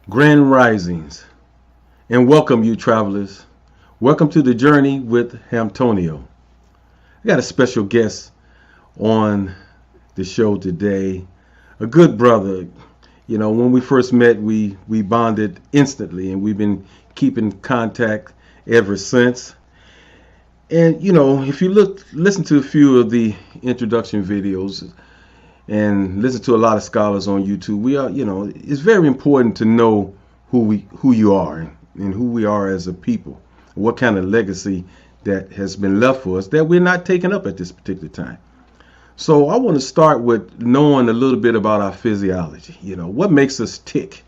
Grand Risings, and welcome you travelers. Welcome to the journey with Hamtonio. I got a special guest on the show today, a good brother. You know, when we first met, we bonded instantly, and we've been keeping contact ever since. And you know, if you listen to a few of the introduction videos, and listen to a lot of scholars on YouTube, it's very important to know who you are and who we are as a people, what kind of legacy that has been left for us that we're not taking up at this particular time. So I want to start with knowing a little bit about our physiology. You know, what makes us tick?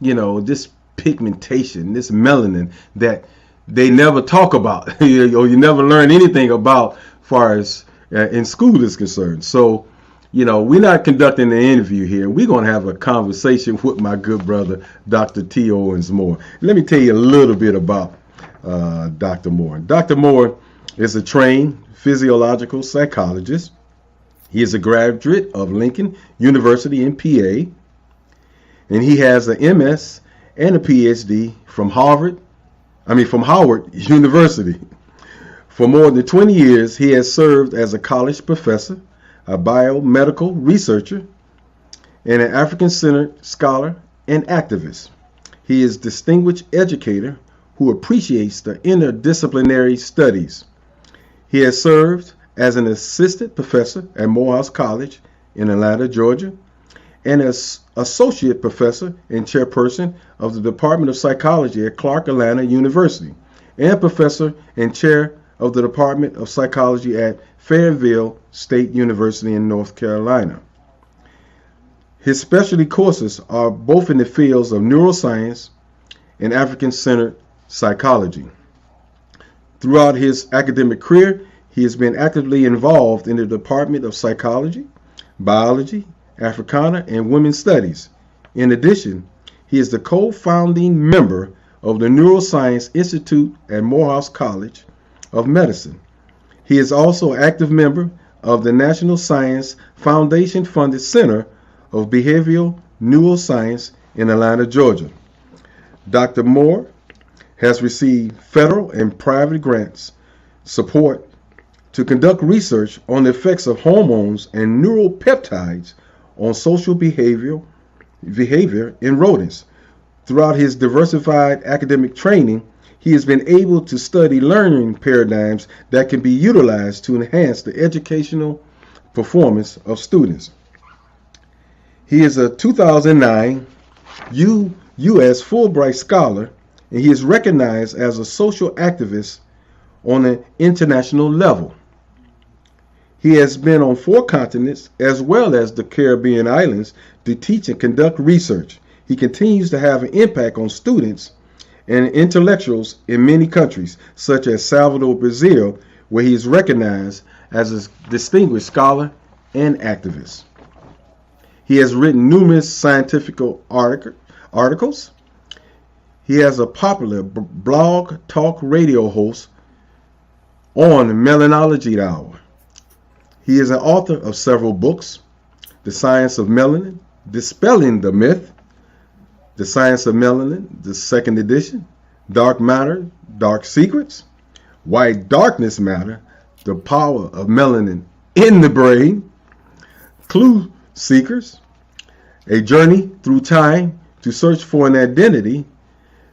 You know, this pigmentation, this melanin that they never talk about, or you never learn anything about, as far as in school is concerned. So, you know, we're not conducting an interview here. We're going to have a conversation with my good brother, Dr. T. Owens Moore. Let me tell you a little bit about Dr. Moore. Dr. Moore is a trained physiological psychologist. He is a graduate of Lincoln University in PA, and he has an MS and a PhD from Howard University. For more than 20 years, he has served as a college professor, a biomedical researcher, and an African-centered scholar and activist. He is a distinguished educator who appreciates the interdisciplinary studies. He has served as an assistant professor at Morehouse College in Atlanta, Georgia, and as associate professor and chairperson of the Department of Psychology at Clark Atlanta University, and professor and chair of the Department of Psychology at Fayetteville State University in North Carolina. His specialty courses are both in the fields of neuroscience and African-centered psychology. Throughout his academic career, he has been actively involved in the Department of Psychology, Biology, Africana, and Women's Studies. In addition, he is the co-founding member of the Neuroscience Institute at Morehouse College of Medicine. He is also an active member of the National Science Foundation-funded Center of Behavioral Neuroscience in Atlanta, Georgia. Dr. Moore has received federal and private grants support to conduct research on the effects of hormones and neuropeptides on social behavior in rodents. Throughout his diversified academic training, he has been able to study learning paradigms that can be utilized to enhance the educational performance of students. He is a 2009 U.S. Fulbright Scholar, and he is recognized as a social activist on an international level. He has been on 4 continents as well as the Caribbean islands to teach and conduct research. He continues to have an impact on students and intellectuals in many countries, such as Salvador, Brazil, where he is recognized as a distinguished scholar and activist. He has written numerous scientific articles. He has a popular blog talk radio host on Melanology Hour. He is an author of several books: The Science of Melanin, Dispelling the Myth, The Science of Melanin, the 2nd edition, Dark Matter, Dark Secrets, Why Darkness Matter, The Power of Melanin in the Brain, Clue Seekers, A Journey Through Time to Search for an Identity,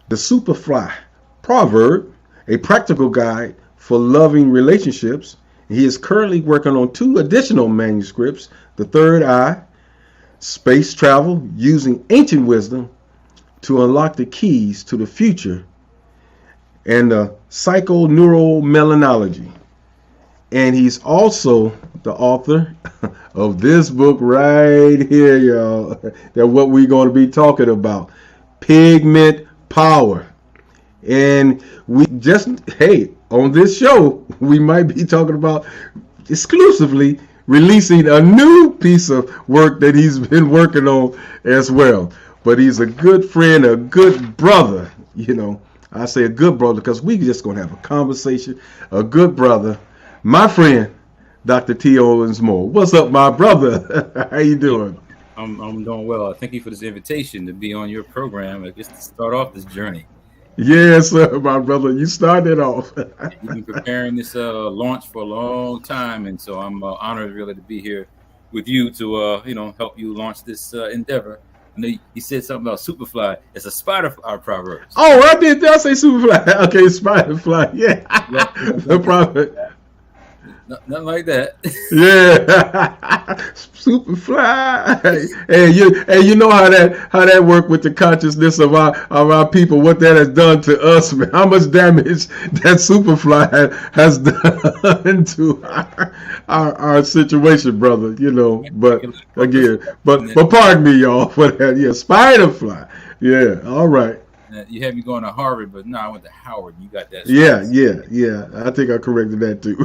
The Superfly Proverb, A Practical Guide for Loving Relationships. He is currently working on 2 additional manuscripts: The Third Eye, Space Travel Using Ancient Wisdom to Unlock the Keys to the Future, and the Psychoneuromelannology. And he's also the author of this book right here, y'all, that what we're going to be talking about, Pigment Power. And we just, on this show, we might be talking about exclusively releasing a new piece of work that he's been working on as well. But he's a good friend, a good brother. You know, I say a good brother because we just going to have a conversation. A good brother, my friend, Dr. T. Owens Moore. What's up, my brother? How you doing? I'm doing well. Thank you for this invitation to be on your program. I guess to start off this journey. Yes, sir, my brother. You started off. You've been preparing this launch for a long time, and so I'm honored really to be here with you to help you launch this endeavor. I know you said something about superfly. It's a spider proverbs. Oh, I did. Did I say Superfly? Okay, Spiderfly. Yeah, Yep, no problem. nothing like that. Yeah, Superfly. And you know how that work with the consciousness of our people. What that has done to us, man. How much damage that Superfly has done to our situation, brother. But again, but pardon me, y'all, for that. Yeah, Spiderfly. Yeah. All right. You had me going to Harvard, but no, I went to Howard. You got that Yeah, straight. yeah, yeah. I think I corrected that too.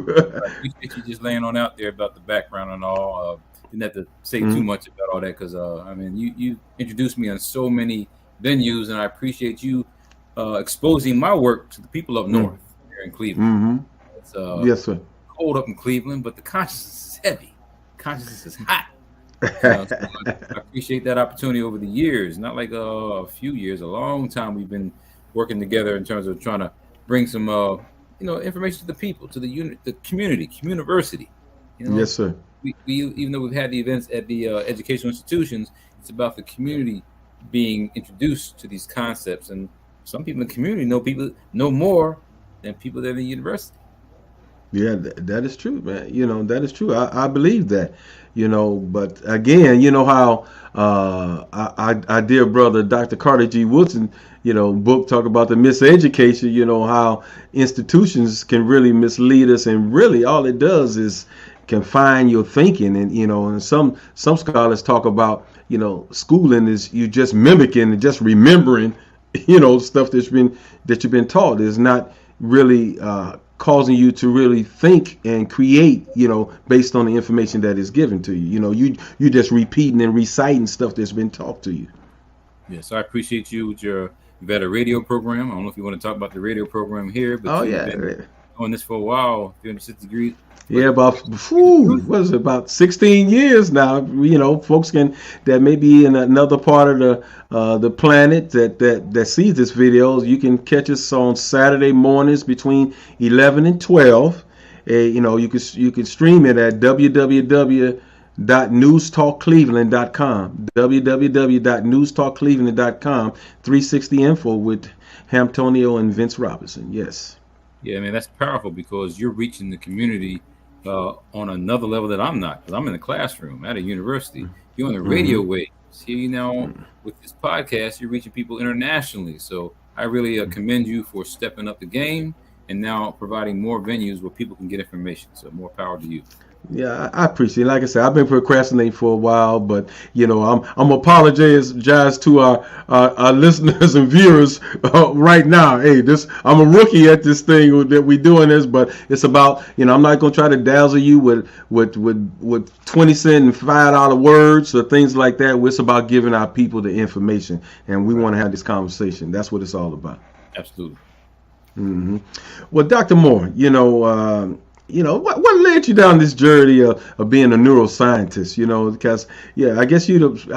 I appreciate you just laying on out there about the background and all. Didn't have to say too Mhm. much about all that because I mean, you introduced me on so many venues, and I appreciate you exposing my work to the people up Mm. north here in Cleveland. Mm-hmm. It's Yes, sir. cold up in Cleveland, but the consciousness is heavy. Consciousness is hot. So I appreciate that opportunity over the years, not like a few years, a long time we've been working together in terms of trying to bring some information to the people, to the community, community. You know, Yes, sir. we even though we've had the events at the educational institutions, it's about the community being introduced to these concepts, and some people in the community know more than people that are in the university. Yeah, that is true, man. That is true. I believe that. But again, you know how our dear brother Dr. Carter G. Woodson, book talk about the miseducation. How institutions can really mislead us, and really all it does is confine your thinking. And some scholars talk about schooling is you just mimicking and just remembering stuff that you've been taught. Is not really causing you to really think and create, based on the information that is given to you. You just repeating and reciting stuff that's been taught to you. Yes, I appreciate you with your you've had a radio program. I don't know if you want to talk about the radio program here, but Oh you've been yeah, doing this for a while, 360 degrees. yeah. But About what is it? About 16 years now. Folks that may be in another part of the planet that sees this video. You can catch us on Saturday mornings between 11 and 12. You can stream it at www.newstalkcleveland.com. www.newstalkcleveland.com. 360 info with Hamtonio and Vince Robinson. Yes. yeah, I mean that's powerful because you're reaching the community on another level that I'm not. Because I'm in the classroom at a university. You're on the radio Mm-hmm. waves. Here you now with this podcast, you're reaching people internationally. So I really commend you for stepping up the game and now providing more venues where people can get information. So more power to you. Yeah, I appreciate it. Like I said, I've been procrastinating for a while, but I'm apologize to our listeners and viewers right now. Hey, I'm a rookie at this thing that we doing this, but it's about I'm not gonna try to dazzle you with 20-cent and $5 words or things like that. It's about giving our people the information, and we Right. want to have this conversation. That's what it's all about. Absolutely. hmm Well, Dr. Moore, what led you down this journey of being a neuroscientist? Because I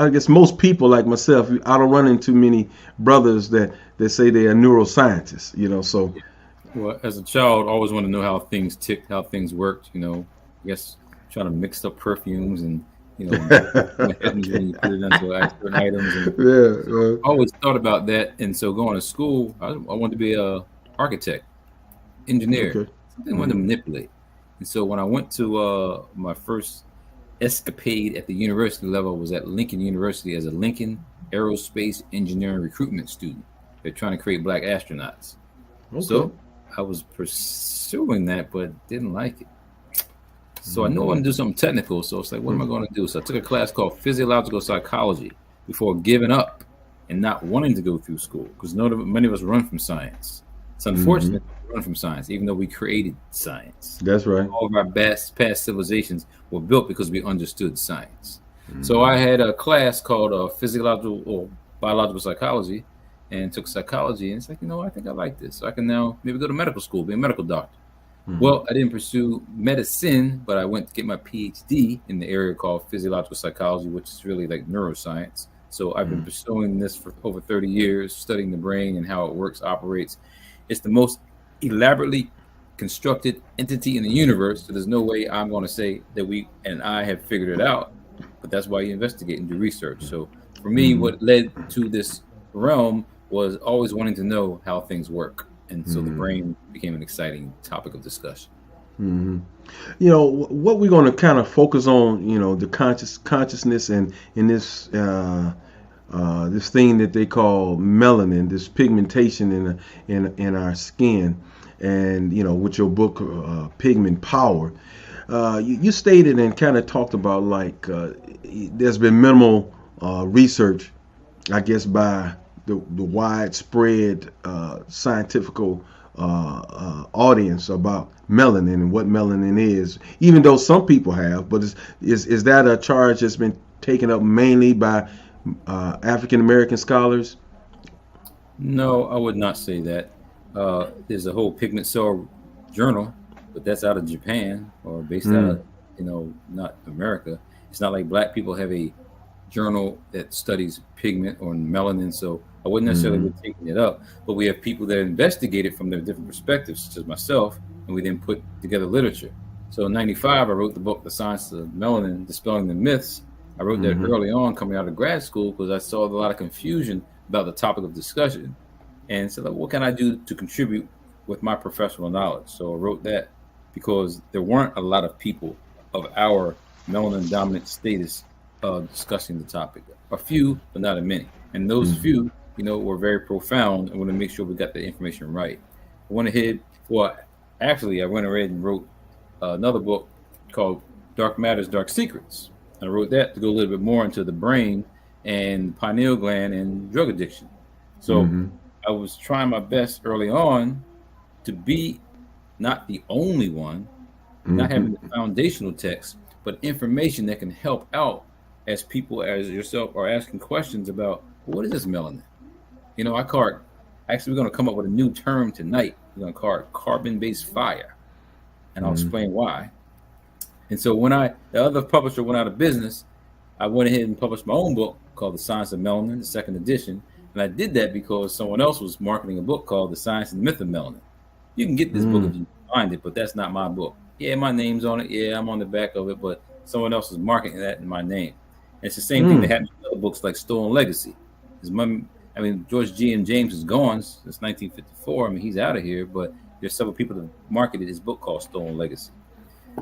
guess most people like myself, I don't run into many brothers that say they are neuroscientists. So Well, as a child, I always wanted to know how things ticked, how things worked. I guess trying to mix up perfumes and okay, when you put it into certain items. And yeah, so I always thought about that. And so going to school, I wanted to be a architect, engineer, okay, something I wanted to hmm manipulate. And so when I went to my first escapade at the university level, was at Lincoln University as a Lincoln Aerospace Engineering recruitment student. They're trying to create black astronauts. okay, So I was pursuing that, but didn't like it. So I knew I hmm wanted to do something technical. So it's like, what am I going to do? So I took a class called physiological psychology before giving up and not wanting to go through school because many of us run from science. It's hmm unfortunate we run from science, even though we created science. that's right. All of our past civilizations were built because we understood science. So I hmm had a class called physiological or biological psychology and took psychology. And it's like, I think I like this. So I can now maybe go to medical school, be a medical doctor. Well, I didn't pursue medicine, but I went to get my PhD in the area called physiological psychology, which is really like neuroscience. So I've been pursuing this for over 30 years, studying the brain and how it works, operates. It's the most elaborately constructed entity in the universe. So there's no way I'm going to say that we and I have figured it out, but that's why you investigate and do research. So for me, what led to this realm was always wanting to know how things work. And so the brain became an exciting topic of discussion. You know, what we're going to kind of focus on, you know, the consciousness and in this this thing that they call melanin, this pigmentation in our skin, and you know, with your book Pigment Power, you stated and kind of talked about like there's been minimal research, I guess, by the widespread scientific audience about melanin and what melanin is, even though some people have. But is that a charge that's been taken up mainly by African American scholars? No, I would not say that. There's a whole pigment cell journal, but that's out of Japan or based out of, you know, not America. It's not like black people have a journal that studies pigment or melanin, so I wouldn't necessarily be taking it up. But we have people that investigate it from their different perspectives, such as myself, and we then put together literature. So in '95, I wrote the book, The Science of Melanin, Dispelling the Myths. I wrote that early on coming out of grad school because I saw a lot of confusion about the topic of discussion. And so like, what can I do to contribute with my professional knowledge? So I wrote that because there weren't a lot of people of our melanin dominant status discussing the topic. A few, but not a many. And those few, you know, were very profound. I want to make sure we got the information right. I went ahead, well, actually, I went ahead and wrote another book called Dark Matters, Dark Secrets. I wrote that to go a little bit more into the brain and pineal gland and drug addiction. So I was trying my best early on to be not the only one, not having the foundational text, but information that can help out as people as yourself are asking questions about, well, what is this melanin? You know, actually, we're going to come up with a new term tonight. We're going to call it carbon-based fire. And I'll explain why. And so when the other publisher went out of business, I went ahead and published my own book called The Science of Melanin, the second edition. And I did that because someone else was marketing a book called The Science and Myth of Melanin. You can get this book if you find it, but that's not my book. Yeah, my name's on it. Yeah, I'm on the back of it, but someone else is marketing that in my name. And it's the same thing that happens with other books like Stolen Legacy. George G. and James is gone since 1954. I mean, he's out of here, but there's several people that marketed his book called Stolen Legacy.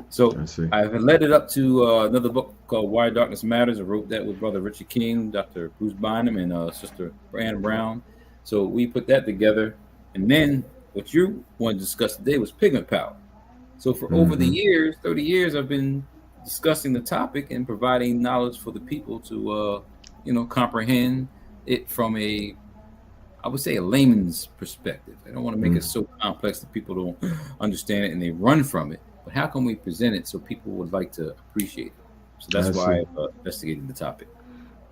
So I've led it up to another book called Why Darkness Matters. I wrote that with Brother Richard King, Dr. Bruce Bynum, and Sister Brianna Brown. So we put that together. And then what you wanted to discuss today was pigment power. So for over the years, 30 years, I've been discussing the topic and providing knowledge for the people to, comprehend it from I would say a layman's perspective. I don't want to make it so complex that people don't understand it and they run from it. But how can we present it so people would like to appreciate it? So that's why I've investigated the topic.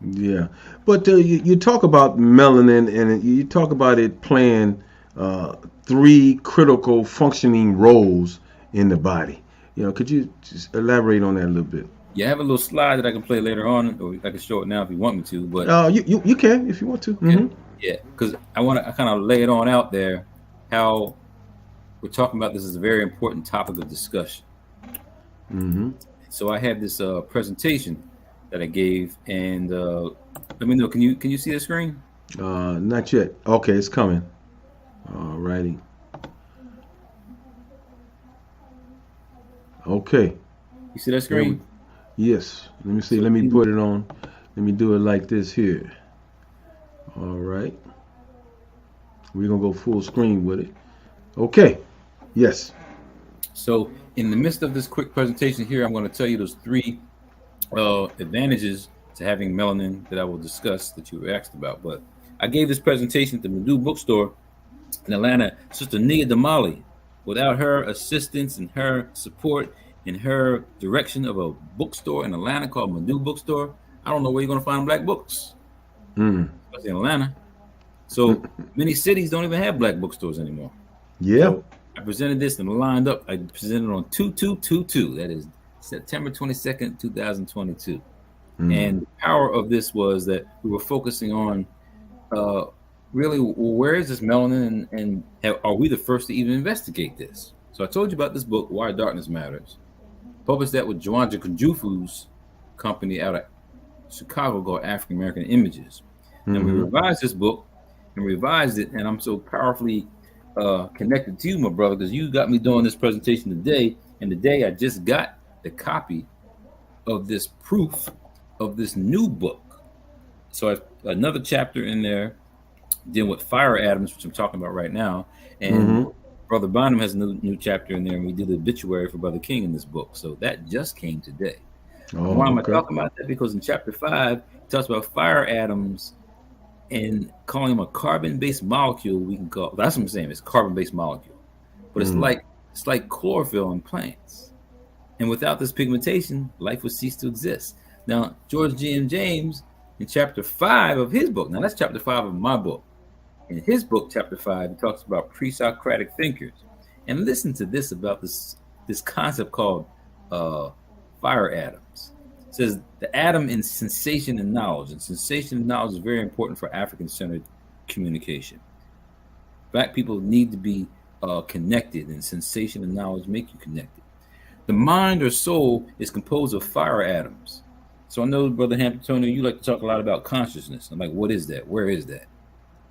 Yeah. But you talk about melanin and you talk about it playing 3 critical functioning roles in the body. You know, could you just elaborate on that a little bit? Yeah, I have a little slide that I can play later on, or I can show it now if you want me to. But you can if you want to. Yeah, because I kind of lay it on out there how we're talking about this is a very important topic of discussion. So I have this presentation that I gave, and let me know. Can you see the screen? Not yet. Okay, it's coming. All righty. Okay. You see that screen? Yes. Let me see. Let me put it on. Let me do it like this here. All right. We're going to go full screen with it. Okay. Yes. So in the midst of this quick presentation here, I'm going to tell you those 3 advantages to having melanin that I will discuss that you were asked about. But I gave this presentation at the Madu bookstore in Atlanta. Sister Nia Damali. Without her assistance and her support and her direction of a bookstore in Atlanta called Madu Bookstore, I don't know where you're going to find black books, especially in Atlanta. So many cities don't even have black bookstores anymore. Yeah. So I presented this and lined up. I presented on 2222. That is September 22nd, 2022. And the power of this was that we were focusing on really where is this melanin and are we the first to even investigate this? So I told you about this book, Why Darkness Matters. Published that with Joanja Kunjufu's company out of Chicago called African American Images. And we revised this book and revised it, and I'm so powerfully connected to you, my brother, because you got me doing this presentation today, and today I just got the copy of this proof of this new book. So I have another chapter in there dealing with fire atoms, which I'm talking about right now, and Brother Bonham has a new chapter in there, and we did the obituary for Brother King in this book. So that just came today. Oh, why am I talking about that? Because in chapter 5, it talks about fire atoms and calling them a carbon-based molecule. We can call that's what I'm saying. It's a carbon-based molecule, but it's like chlorophyll in plants. And without this pigmentation, life would cease to exist. Now, George G. James, in chapter 5 of his book, now that's chapter 5 of my book. In his book, chapter 5, he talks about pre-Socratic thinkers. And listen to this about this concept called fire atoms. It says the atom in sensation and knowledge. And sensation and knowledge is very important for African-centered communication. Black people need to be connected, and sensation and knowledge make you connected. The mind or soul is composed of fire atoms. So I know, Brother Hampton, you like to talk a lot about consciousness. I'm like, what is that? Where is that?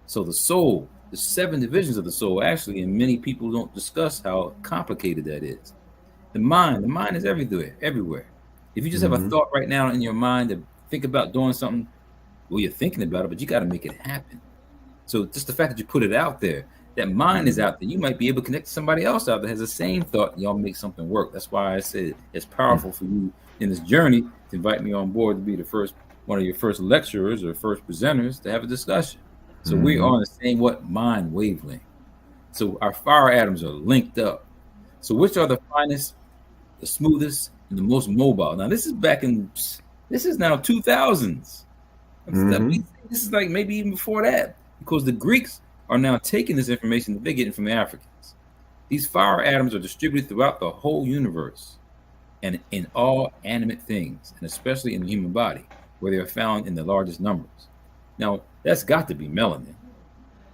So the soul, the 7 divisions of the soul, actually, and many people don't discuss how complicated that is. The mind is everywhere. If you just have a thought right now in your mind to think about doing something, well, you're thinking about it, but you got to make it happen. So just the fact that you put it out there, that mind is out there, you might be able to connect to somebody else out there has the same thought, and y'all make something work. That's why I said it's powerful for you in this journey to invite me on board to be one of your first lecturers or first presenters to have a discussion. So we're on the same mind wavelength. So our fire atoms are linked up. So which are the finest, the smoothest, and the most mobile? Now this is now 2000s. This is like maybe even before that, because the Greeks are now taking this information that they're getting from the Africans. These fire atoms are distributed throughout the whole universe and in all animate things, and especially in the human body, where they are found in the largest numbers. Now, that's got to be melanin.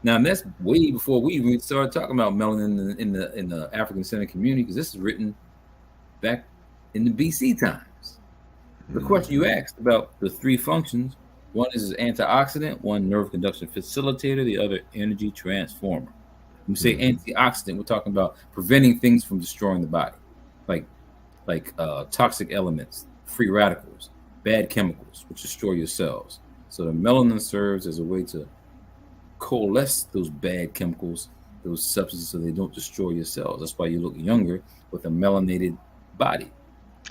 Now, that's way before we even started talking about melanin in the African-centered community, because this is written back in the BC times. The question you asked about the 3 functions, one is antioxidant, one nerve conduction facilitator, the other energy transformer. When we say antioxidant, we're talking about preventing things from destroying the body, like toxic elements, free radicals, bad chemicals, which destroy your cells. So the melanin serves as a way to coalesce those bad chemicals, those substances, so they don't destroy your cells. That's why you look younger with a melanated body.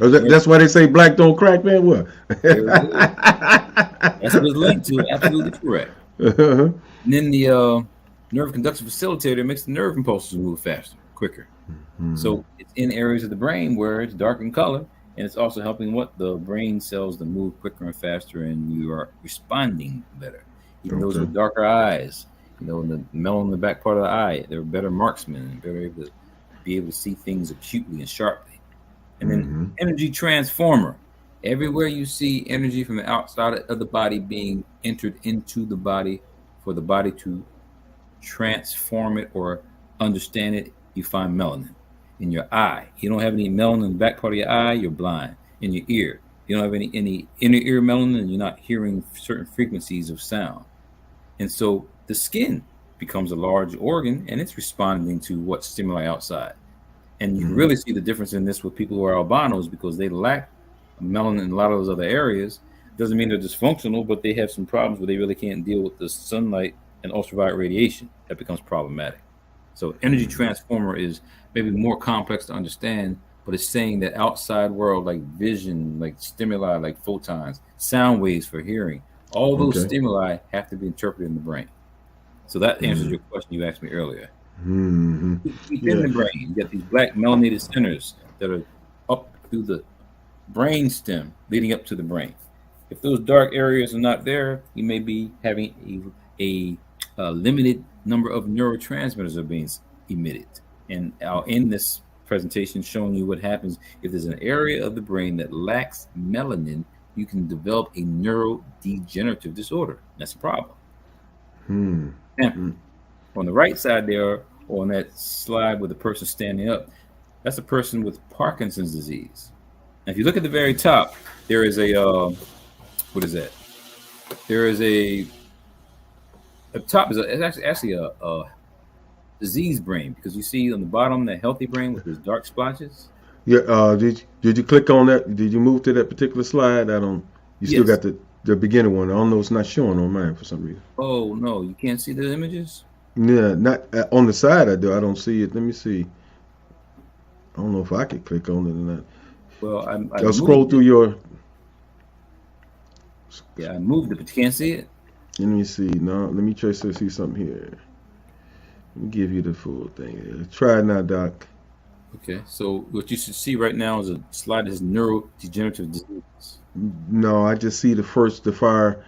Oh, that's why they say black don't crack, man. What? That's what it's linked to. Absolutely correct. And then the nerve conduction facilitator makes the nerve impulses move faster, quicker. So it's in areas of the brain where it's dark in color, and it's also helping the brain cells to move quicker and faster, and you are responding better. Even those with darker eyes, the melanin in the back part of the eye, they're better marksmen and better able to be able to see things acutely and sharply. And then energy transformer. Everywhere you see energy from the outside of the body being entered into the body for the body to transform it or understand it, you find melanin. In your eye, you don't have any melanin in the back part of your eye, you're blind. In your ear, you don't have any inner ear melanin, you're not hearing certain frequencies of sound. And so the skin becomes a large organ, and it's responding to what stimuli outside. And you really see the difference in this with people who are albinos, because they lack melanin in a lot of those other areas. Doesn't mean they're dysfunctional, but they have some problems where they really can't deal with the sunlight and ultraviolet radiation. That becomes problematic. So energy transformer is maybe more complex to understand, but it's saying that outside world, like vision, like stimuli, like photons, sound waves for hearing, all those stimuli have to be interpreted in the brain. So that answers your question you asked me earlier. Within the brain, you get these black melanated centers that are up through the brain stem leading up to the brain. If those dark areas are not there, you may be having a limited number of neurotransmitters are being emitted. And I'll end this presentation showing you what happens if there's an area of the brain that lacks melanin. You can develop a neurodegenerative disorder. That's a problem. Hmm. Example, on the right side there, or on that slide with the person standing up, that's a person with Parkinson's disease. Now, if you look at the very top, there is a what is that? There is a up top is actually a disease brain, because you see on the bottom that healthy brain with those dark splotches. Yeah. Did you click on that? Did you move to that particular slide? I don't. You still Yes. got the beginning one. I don't know. It's not showing on mine for some reason. Oh no, you can't see the images. Yeah. Not on the side. I do. I don't see it. Let me see. I don't know if I could click on it or not. Well, I I'll scroll moved through it. your. Yeah, I moved it, but you can't see it. Let me see. No. Let me try to see something here. Let me give you the full thing. Try it now, Doc. Okay, so what you should see right now is a slide that says neurodegenerative disease. No, I just see the fire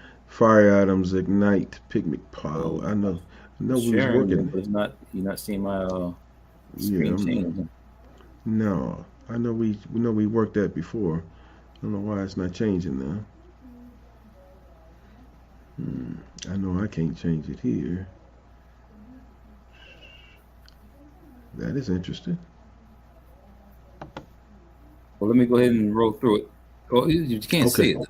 items ignite picnic pile. Oh, I know we was sharing it, working. but it's not. You're not seeing my Yeah, screen change. no, I know we worked that before. I don't know why it's not changing now. I know I can't change it here. That is interesting. Well, let me go ahead and roll through it. Oh, you can't see Okay. it.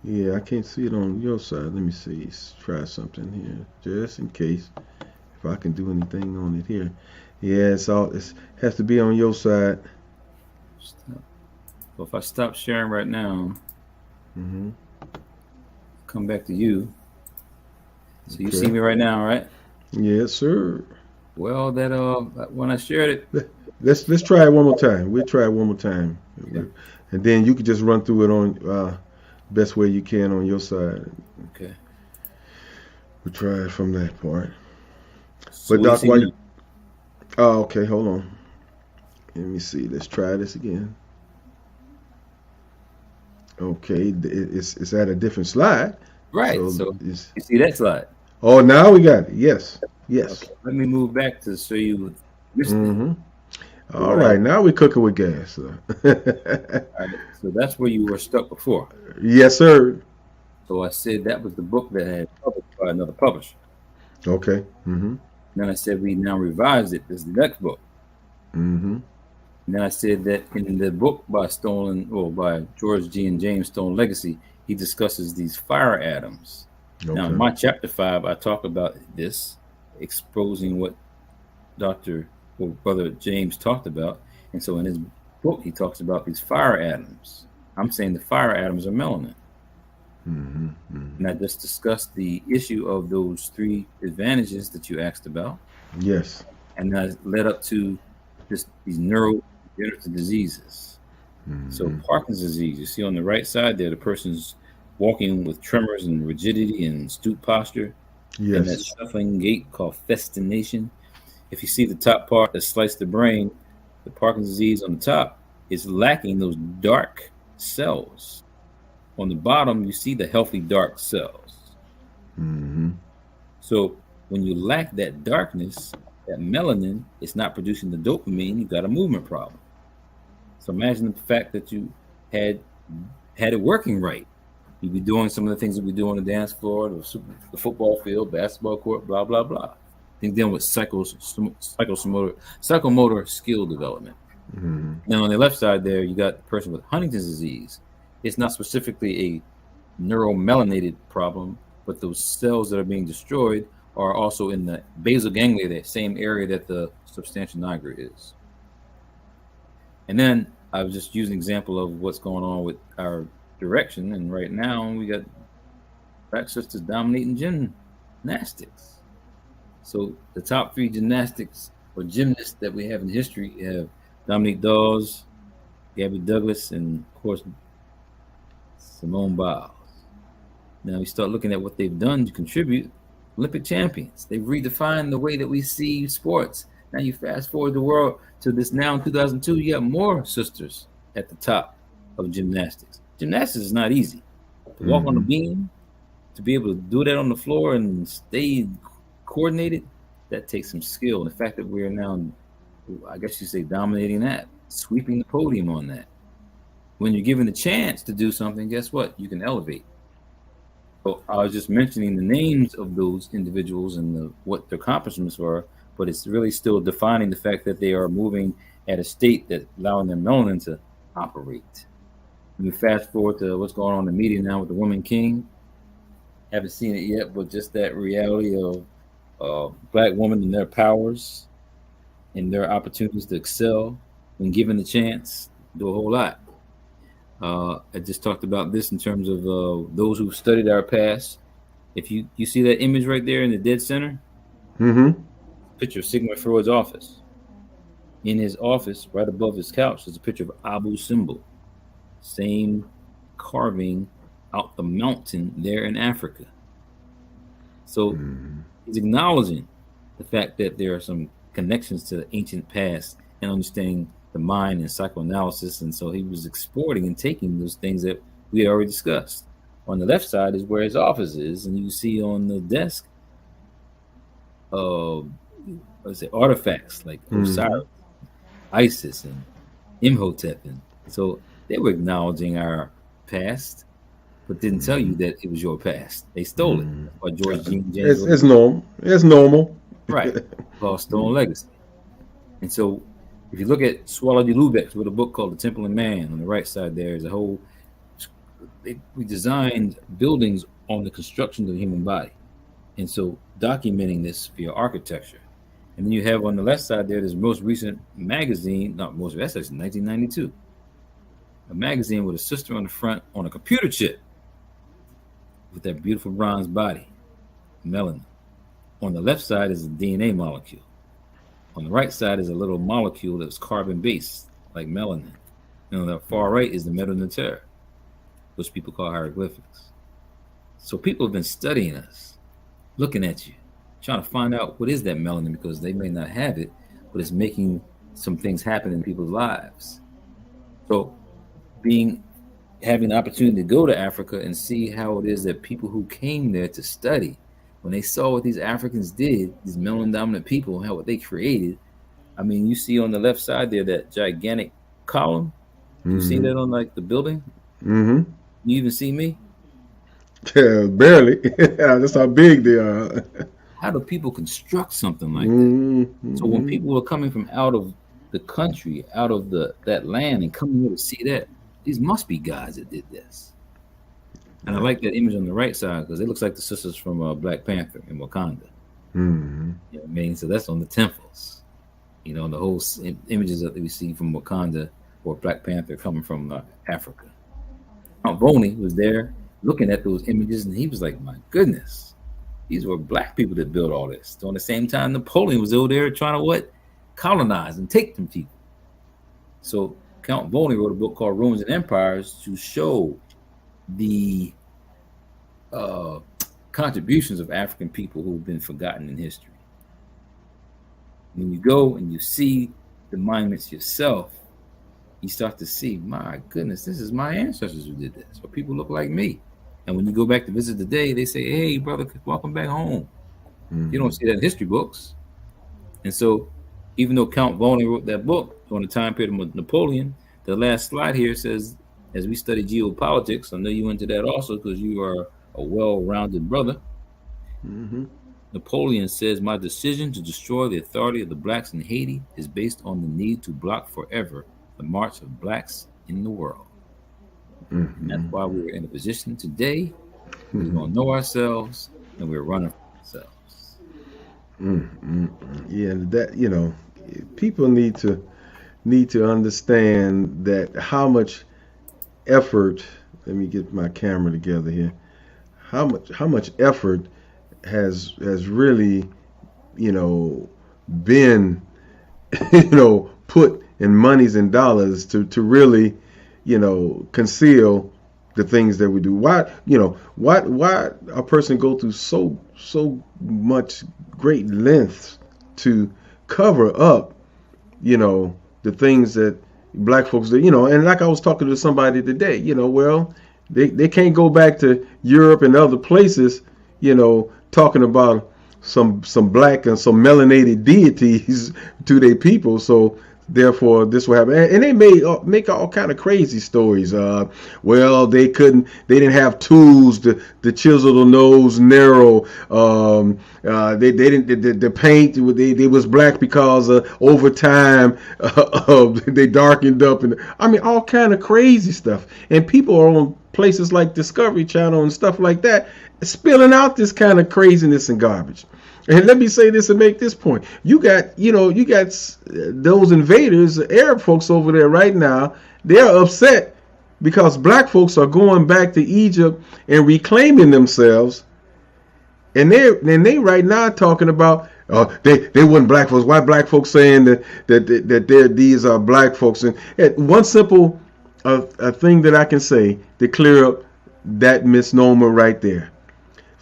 Yeah, I can't see it on your side. Let me see. Let's try something here, just in case if I can do anything on it here. Yeah, it has to be on your side. Stop. Well, if I stop sharing right now, Mm-hmm. come back to you. So you see Okay. me right now, right? Yes, sir. Well, that when I shared it. Let's try it one more time. We'll try it one more time, Okay. and then you can just run through it on best way you can on your side. Okay. We'll try it from that part. So But what do you Doc, see why now? you? Oh, okay. Hold on. Let me see. Let's try this again. Okay, it's at a different slide. Right. So So it's. you see that slide. Oh, now we got it. Yes. Yes. Okay. Let me move back to show you what you missed it. Mm-hmm. So All what I right. Now we're cooking with gas. All right. So that's where you were stuck before. Yes, sir. So I said that was the book that had published by another publisher. Okay. Mm-hmm. Then I said we now revised it. This is the next book. Mm-hmm. And then I said that in the book by by George G. and James Stone Legacy, he discusses these fire atoms. Now, in Okay. my chapter 5, I talk about this, exposing what Dr. or Brother James talked about. And so in his book, he talks about these fire atoms. I'm saying the fire atoms are melanin. Mm-hmm. Mm-hmm. And I just discussed the issue of those 3 advantages that you asked about. Yes. And that led up to these neurodegenerative diseases. So Mm-hmm. Parkinson's disease, you see on the right side there, the person's walking with tremors and rigidity and stoop posture, and that Yes. shuffling gait called festination. If you see the top part that sliced the brain, the Parkinson's disease on the top is lacking those dark cells. On the bottom, you see the healthy dark cells. Mm-hmm. So when you lack that darkness, that melanin, it's not producing the dopamine, you've got a movement problem. So imagine the fact that you had it working right. You'd be doing some of the things that we do on the dance floor, the football field, basketball court, blah blah blah. Then dealing with psychomotor skill development. Mm-hmm. Now on the left side there, you got the person with Huntington's disease. It's not specifically a neuromelanated problem, but those cells that are being destroyed are also in the basal ganglia, that same area that the substantia nigra is. And then I was just using an example of what's going on with our direction. And right now we got black sisters dominating gymnastics. So the top 3 gymnastics or gymnasts that we have in history have Dominique Dawes, Gabby Douglas, and of course Simone Biles. Now we start looking at what they've done to contribute. Olympic champions. They've redefined the way that we see sports. Now you fast forward the world to this now in 2002, you got more sisters at the top of gymnastics. Gymnastics is not easy. To walk on the Mm-hmm. beam, to be able to do that on the floor and stay coordinated, that takes some skill. And the fact that we're now I guess you say dominating that, sweeping the podium on that. When you're given the chance to do something, guess what? You can elevate. So I was just mentioning the names of those individuals and what their accomplishments were, but it's really still defining the fact that they are moving at a state that allowing their melanin to operate. When you fast forward to what's going on in the media now with the Woman King, haven't seen it yet, but just that reality of Black women and their powers and their opportunities to excel when given the chance, do a whole lot. I just talked about this in terms of those who've studied our past. If you see that image right there in the dead center, picture of Sigmund Freud's office. In his office, right above his couch, there's a picture of Abu Simbel. Same carving out the mountain there in Africa. So he's acknowledging the fact that there are some connections to the ancient past and understanding the mind and psychoanalysis. And so he was exporting and taking those things that we had already discussed. On the left side is where his office is, and you see on the desk artifacts like Osiris, Isis, and Imhotep. And so they were acknowledging our past, but didn't tell you that it was your past. They stole it. Or George Jean James. It's normal. It's normal. Right. Called Stolen Legacy. And so if you look at Swallow de Lubeck with a book called The Temple of Man, on the right side there is a whole, we designed buildings on the construction of the human body. And so documenting this via architecture. And then you have on the left side there, this most recent magazine, that's actually 1992. A magazine with a sister on the front on a computer chip with that beautiful bronze body, melanin. On the left side is a DNA molecule. On the right side is a little molecule that's carbon-based, like melanin. And on the far right is the metanoter, which people call hieroglyphics. So people have been studying us, looking at you, trying to find out what is that melanin, because they may not have it, but it's making some things happen in people's lives. So having the opportunity to go to Africa and see how it is that people who came there to study, when they saw what these Africans did, these melanin dominant people, how what they created. I mean, you see on the left side there that gigantic column. You see that on like the building? You even see me? Yeah, barely. That's how big they are. How do people construct something like that? So when people are coming from out of the country, out of that land, and coming here to see that, these must be guys that did this. And I like that image on the right side because it looks like the sisters from Black Panther in Wakanda. You know what I mean? So that's on the temples. You know, the whole images that we see from Wakanda or Black Panther coming from Africa. Count Boney was there looking at those images, and he was like, my goodness, these were Black people that built all this. So at the same time, Napoleon was over there trying to colonize and take them people. So Count Boney wrote a book called Ruins and Empires to show the contributions of African people who have been forgotten in history. When you go and you see the monuments yourself, you start to see, my goodness, this is my ancestors who did this, or people look like me. And when you go back to visit today, they say, hey, brother, welcome back home. You don't see that in history books. And so even though Count Boney wrote that book on the time period of Napoleon, the last slide here says, as we study geopolitics, I know you into that also because you are a well-rounded brother. Napoleon says, my decision to destroy the authority of the Blacks in Haiti is based on the need to block forever the march of Blacks in the world. And that's why we're in a position today. We're going to know ourselves and we're running for ourselves. Yeah, that, you know, people need to understand that how much effort, let me get my camera together here, how much effort has really, you know, been, you know, put in monies and dollars to really, you know, conceal the things that we do. Why a person go through so much great lengths to cover up, you know, the things that Black folks do, you know. And like I was talking to somebody today, you know, well, they can't go back to Europe and other places, you know, talking about some black and some melanated deities to their people. So therefore, this will happen. And they make all kind of crazy stories. Well, they didn't have tools to chisel the nose narrow. They didn't the paint. They was black because over time they darkened up, and I mean all kind of crazy stuff. And people are on places like Discovery Channel and stuff like that, spilling out this kind of craziness and garbage. And let me say this and make this point. You got those invaders, Arab folks over there right now. They're upset because black folks are going back to Egypt and reclaiming themselves. And they right now talking about they weren't black folks. Why black folks saying that these are black folks? And one simple thing that I can say to clear up that misnomer right there.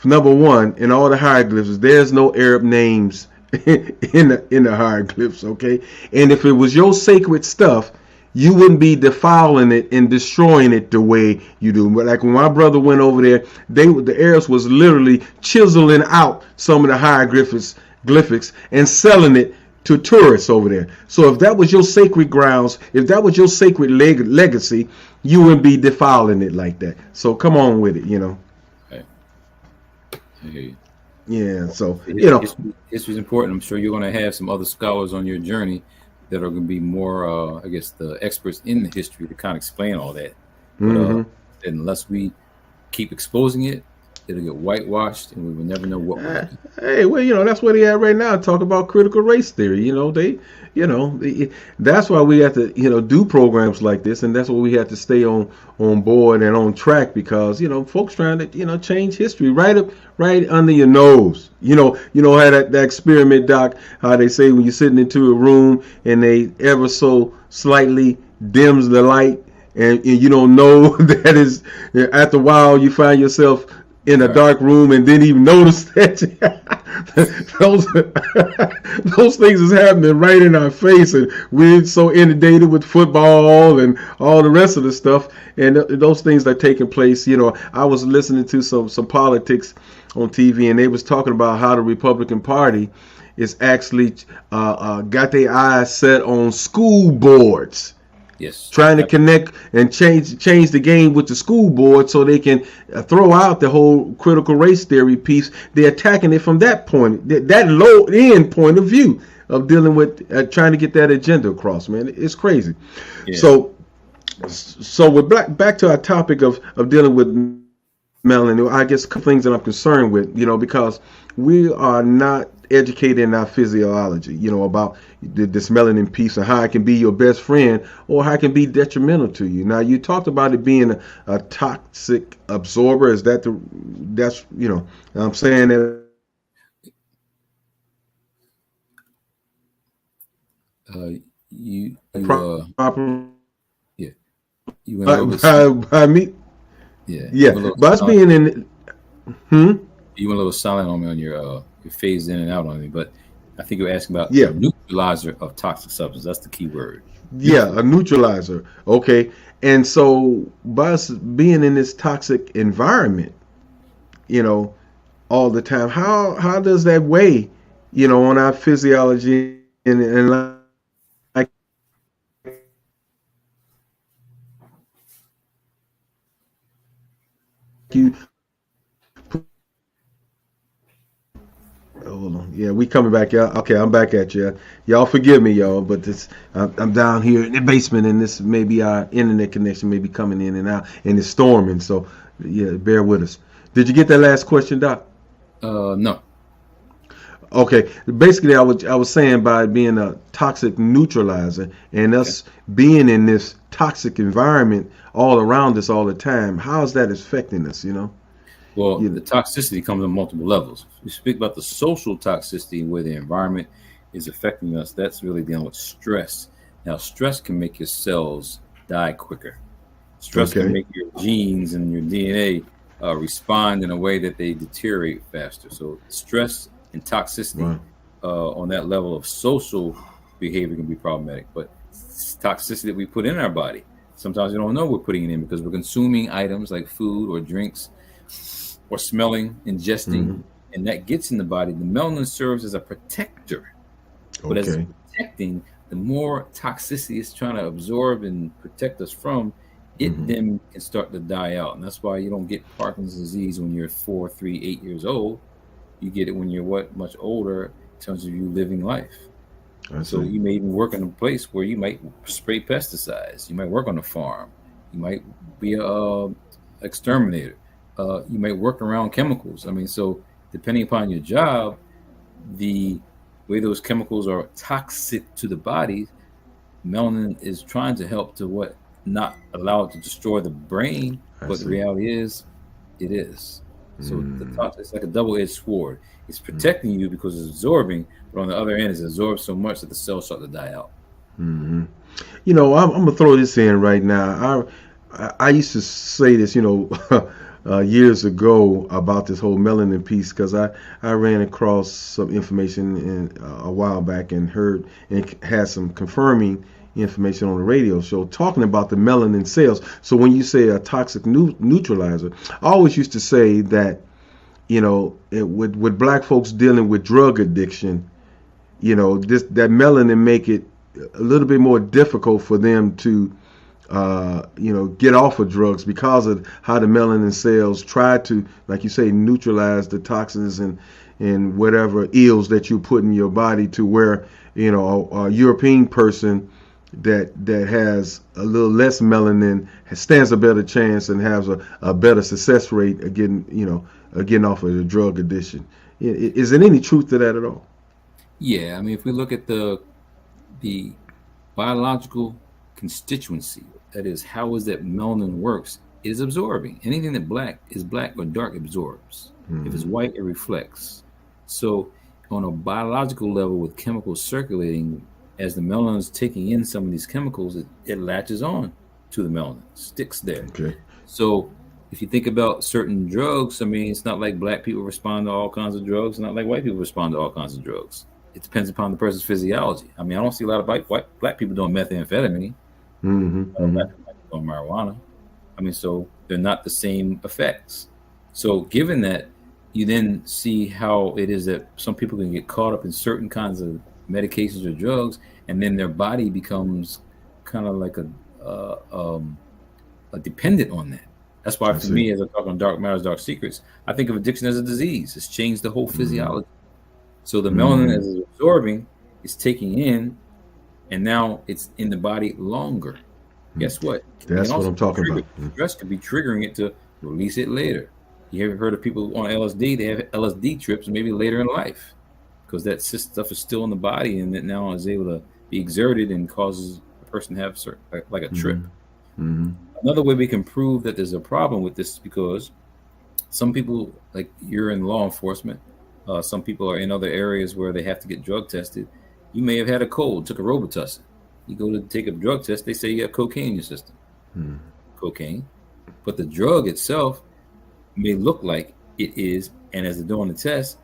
Number one, in all the hieroglyphs, there's no Arab names in the hieroglyphs, okay? And if it was your sacred stuff, you wouldn't be defiling it and destroying it the way you do. But like when my brother went over there, the Arabs was literally chiseling out some of the hieroglyphics and selling it to tourists over there. So if that was your sacred grounds, if that was your sacred legacy, you wouldn't be defiling it like that. So come on with it, Yeah, so history is important. I'm sure you're going to have some other scholars on your journey that are going to be more, the experts in the history to kind of explain all that. But unless we keep exposing it, it'll get whitewashed, and we will never know what. Hey, well, that's where they at right now. Talk about critical race theory. That's why we have to, do programs like this, and that's why we have to stay on board and on track because folks trying to change history right under your nose. How that experiment, Doc, how they say when you're sitting into a room and they ever so slightly dims the light and you don't know that is after a while you find yourself in a dark room and didn't even notice that those things is happening right in our face, and we're so inundated with football and all the rest of the stuff, and those things are taking place. I was listening to some politics on TV, and they was talking about how the Republican Party is actually got their eyes set on school boards. Yes. Trying to connect and change the game with the school board so they can throw out the whole critical race theory piece. They're attacking it from that point, that low end point of view of dealing with trying to get that agenda across. Man, it's crazy. Yeah. So we're back to our topic of dealing with melanin. I guess a couple things that I'm concerned with, because we are not educated in our physiology, about this melanin piece and how it can be your best friend or how it can be detrimental to you. Now, you talked about it being a toxic absorber. Is that I'm saying that? Yeah. You went by me. Yeah. But us being in. You went a little silent on me on your phased in and out on me, but I think you're asking about a neutralizer of toxic substance. That's the key word. Yeah, a neutralizer. Okay. And so by us being in this toxic environment, all the time, how does that weigh, on our physiology and like you. Hold on. Yeah, we coming back, y'all. Okay, I'm back at you. Y'all forgive me, y'all, but I'm down here in the basement, and this maybe our internet connection may be coming in and out, and it's storming. So, yeah, bear with us. Did you get that last question, Doc? No. Okay. Basically, I was saying by being a toxic neutralizer and us being in this toxic environment all around us all the time, how is that affecting us? Well, the toxicity comes on multiple levels. We speak about the social toxicity where the environment is affecting us. That's really dealing with stress. Now, stress can make your cells die quicker. Stress can make your genes and your DNA respond in a way that they deteriorate faster. So stress and toxicity on that level of social behavior can be problematic. But toxicity that we put in our body, sometimes we don't know we're putting it in because we're consuming items like food or drinks or smelling, ingesting, and that gets in the body, the melanin serves as a protector. But as it's Okay. protecting, the more toxicity it's trying to absorb and protect us from, it Mm-hmm. then can start to die out. And that's why you don't get Parkinson's disease when you're 4, 3, 8 years old. You get it when you're much older in terms of you living life. I So see. you may even work in a place where you might spray pesticides. You might work on a farm. You might be a exterminator. You might work around chemicals. I mean, so depending upon your job, the way those chemicals are toxic to the body, melanin is trying to help to what not allow it to destroy the brain, I but the see. reality is it is. So Mm-hmm. it's like a double-edged sword. It's protecting you because it's absorbing, but on the other end, it's absorbed so much that the cells start to die out. Mm-hmm. I'm gonna throw this in right now. I used to say this, years ago about this whole melanin piece because I ran across some information a while back and heard and had some confirming information on the radio show talking about the melanin cells. So when you say a toxic neutralizer, I always used to say that with black folks dealing with drug addiction, this that melanin make it a little bit more difficult for them to get off of drugs because of how the melanin cells try to, like you say, neutralize the toxins and whatever ills that you put in your body, to where a European person that has a little less melanin stands a better chance and has a better success rate of getting off of the drug addiction. Is there any truth to that at all? Yeah, I mean, if we look at the biological constituency, that is, how is that melanin works, it is absorbing. Anything that black is black or dark absorbs. If it's Mm-hmm. white, it reflects. So on a biological level, with chemicals circulating, as the melanin is taking in some of these chemicals, it latches on to the melanin, sticks there. Okay. So if you think about certain drugs, I mean, it's not like black people respond to all kinds of drugs, not like white people respond to all kinds of drugs. It depends upon the person's physiology. I mean, I don't see a lot of black people doing methamphetamine. Mm-hmm. Mm-hmm. Black people might be doing marijuana. I mean, so they're not the same effects. So given that, you then see how it is that some people can get caught up in certain kinds of medications or drugs, and then their body becomes kind of like a dependent on that. That's why I for see. me, as I talk on Dark Matters, Dark Secrets, I think of addiction as a disease. It's changed the whole Mm-hmm. physiology. So the melanin, Mm-hmm. as it's absorbing, is taking in, and now it's in the body longer. Guess what? It can That's what also I'm talking trigger, about. Mm. stress could be triggering it to release it later. You ever heard of people on LSD? They have LSD trips maybe later in life because that stuff is still in the body and that now is able to be exerted and causes a person to have like a trip. Mm-hmm. Mm-hmm. Another way we can prove that there's a problem with this is because some people, like you're in law enforcement, some people are in other areas where they have to get drug tested. You may have had a cold, took a Robitussin. You go to take a drug test, they say you have cocaine in your system. Mm-hmm. Cocaine. But the drug itself may look like it is, and as they're doing the test,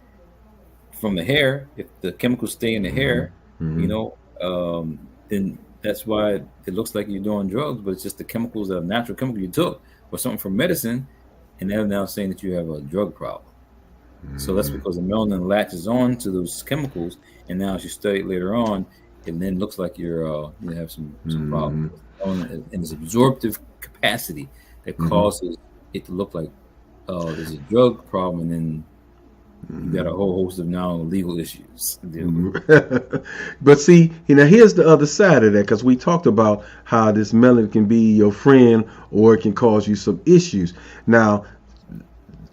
from the hair, if the chemicals stay in the hair, you Mm-hmm. know, then that's why it looks like you're doing drugs, but it's just the chemicals, that are natural chemical you took, or something from medicine, and they're now saying that you have a drug problem. So that's Mm-hmm. because the melanin latches on to those chemicals, and now as you study it later on, it then looks like you have some Mm-hmm. problems. And its absorptive capacity that Mm-hmm. causes it to look like there's a drug problem, and then you got a whole host of now legal issues to deal with. But see, here's the other side of that, because we talked about how this melanin can be your friend or it can cause you some issues. Now,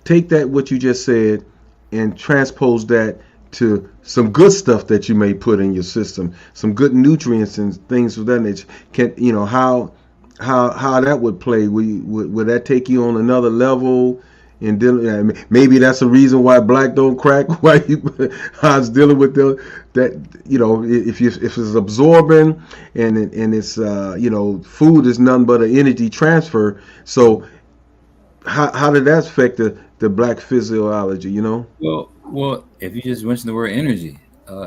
take that what you just said and transpose that to some good stuff that you may put in your system, some good nutrients and things of that nature. Can how that would play? Would that take you on another level? And maybe that's the reason why black don't crack. Why how it's dealing with that if it's absorbing and it's food is nothing but an energy transfer. So how did that affect the black physiology? Well, if you just mention the word energy,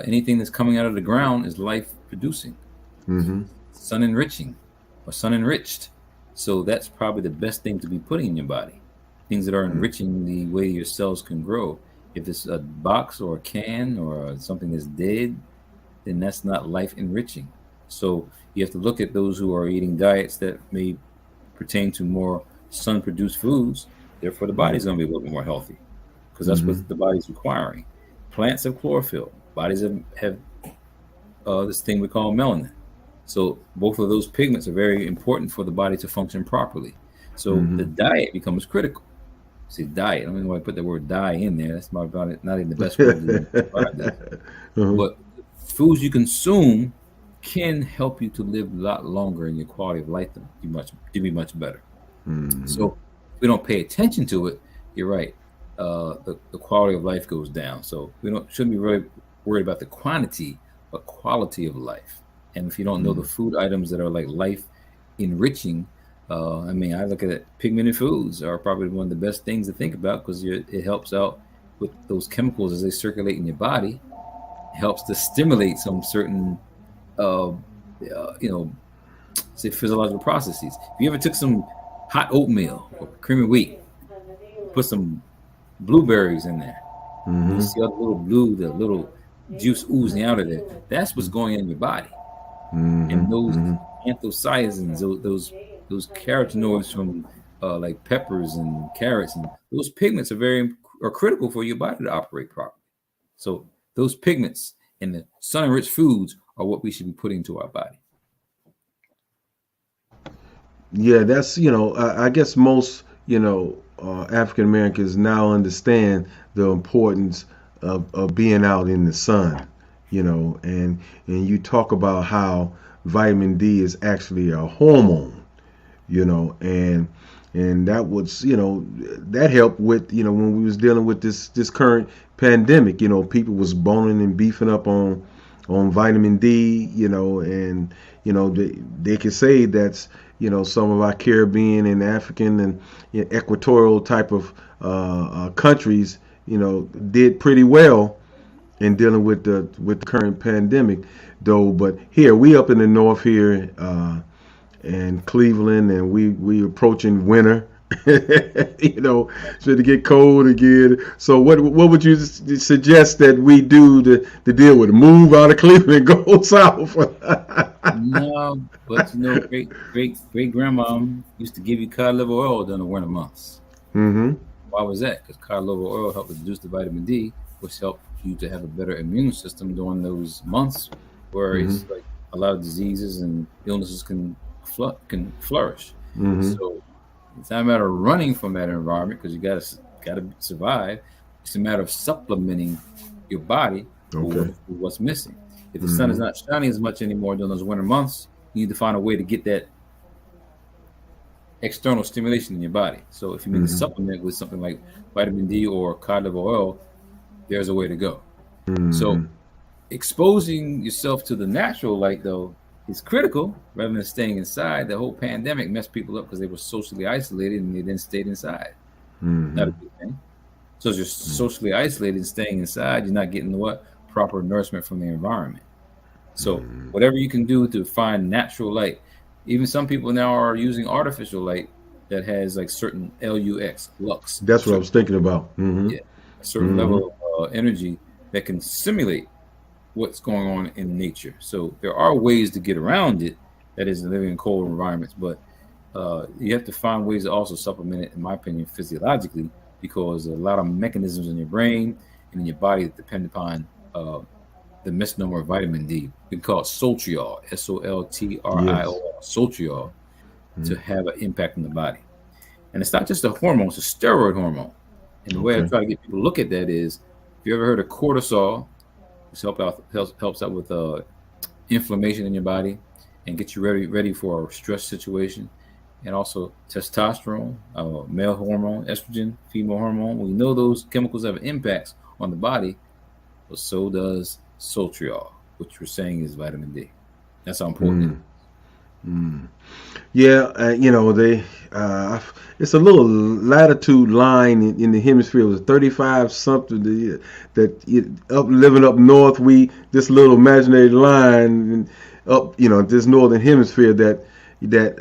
anything that's coming out of the ground is life producing, Mm-hmm. sun enriching, or sun enriched. So that's probably the best thing to be putting in your body. Things that are enriching the way your cells can grow. If it's a box or a can or something that's dead, then that's not life enriching. So you have to look at those who are eating diets that may pertain to more sun produced foods. Therefore, the body's going to be a little bit more healthy because that's what the body's requiring. Plants have chlorophyll. Bodies have this thing we call melanin. So both of those pigments are very important for the body to function properly. So the diet becomes critical. See, diet. I don't know why I put the word "die" in there. That's not even the best word to describe that. But foods you consume can help you to live a lot longer and your quality of life to be much better. So if we don't pay attention to it, you're right. The quality of life goes down. So we shouldn't be really worried about the quantity, but quality of life. And if you don't know the food items that are like life enriching, I mean, I look at it, pigmented foods are probably one of the best things to think about because it helps out with those chemicals as they circulate in your body. It helps to stimulate some certain, say physiological processes. If you ever took some hot oatmeal or cream of wheat, put some blueberries in there, you see all the little juice oozing out of there. That's what's going in your body. And those anthocyanins, those carotenoids from like peppers and carrots, and those pigments are critical for your body to operate properly. So those pigments and the sun-enriched foods are what we should be putting into our body. Yeah, that's I guess most African Americans now understand the importance of being out in the sun, and you talk about how vitamin D is actually a hormone, and that was that helped with when we was dealing with this current pandemic. People was boning and beefing up on vitamin D, and they could say that's some of our Caribbean and African and equatorial type of countries did pretty well in dealing with the current pandemic, though. But here we up in the north here in Cleveland, and we approaching winter. Should it get cold again? So what would you suggest that we do to deal with it? Move out of Cleveland and go south? No, but great grandma used to give you cod liver oil during the winter months. Why was that? Because cod liver oil helped reduce the vitamin D, which helped you to have a better immune system during those months where it's like a lot of diseases and illnesses can flourish. So it's not a matter of running from that environment because you gotta survive. It's a matter of supplementing your body with what's missing. If the sun is not shining as much anymore during those winter months, you need to find a way to get that external stimulation in your body. So if you make a supplement with something like vitamin D or cod liver oil, there's a way to go. So exposing yourself to the natural light, though, is critical rather than staying inside. The whole pandemic messed people up because they were socially isolated and they then stayed inside. Not a good thing. So as you're socially isolated and staying inside, you're not getting proper nourishment from the environment. So whatever you can do to find natural light. Even some people now are using artificial light that has like certain lux. That's what I was thinking about. Yeah, a certain level of energy that can simulate what's going on in nature. So there are ways to get around it, that is living in cold environments, but you have to find ways to also supplement it, in my opinion, physiologically, because there are a lot of mechanisms in your brain and in your body that depend upon the misnomer of vitamin D. We can call it soltriol, SOLTRIOL, soltriol, to have an impact on the body. And it's not just a hormone, it's a steroid hormone. And the way I try to get people to look at that is, if you ever heard of cortisol, which helps out with inflammation in your body and get you ready for a stress situation. And also testosterone, male hormone, estrogen, female hormone. We know those chemicals have impacts on the body, but so does soltriol, which we're saying is vitamin D. That's how important it is. Yeah, it's a little latitude line in the hemisphere. It was 35 something living up north. This little imaginary line up, this northern hemisphere that that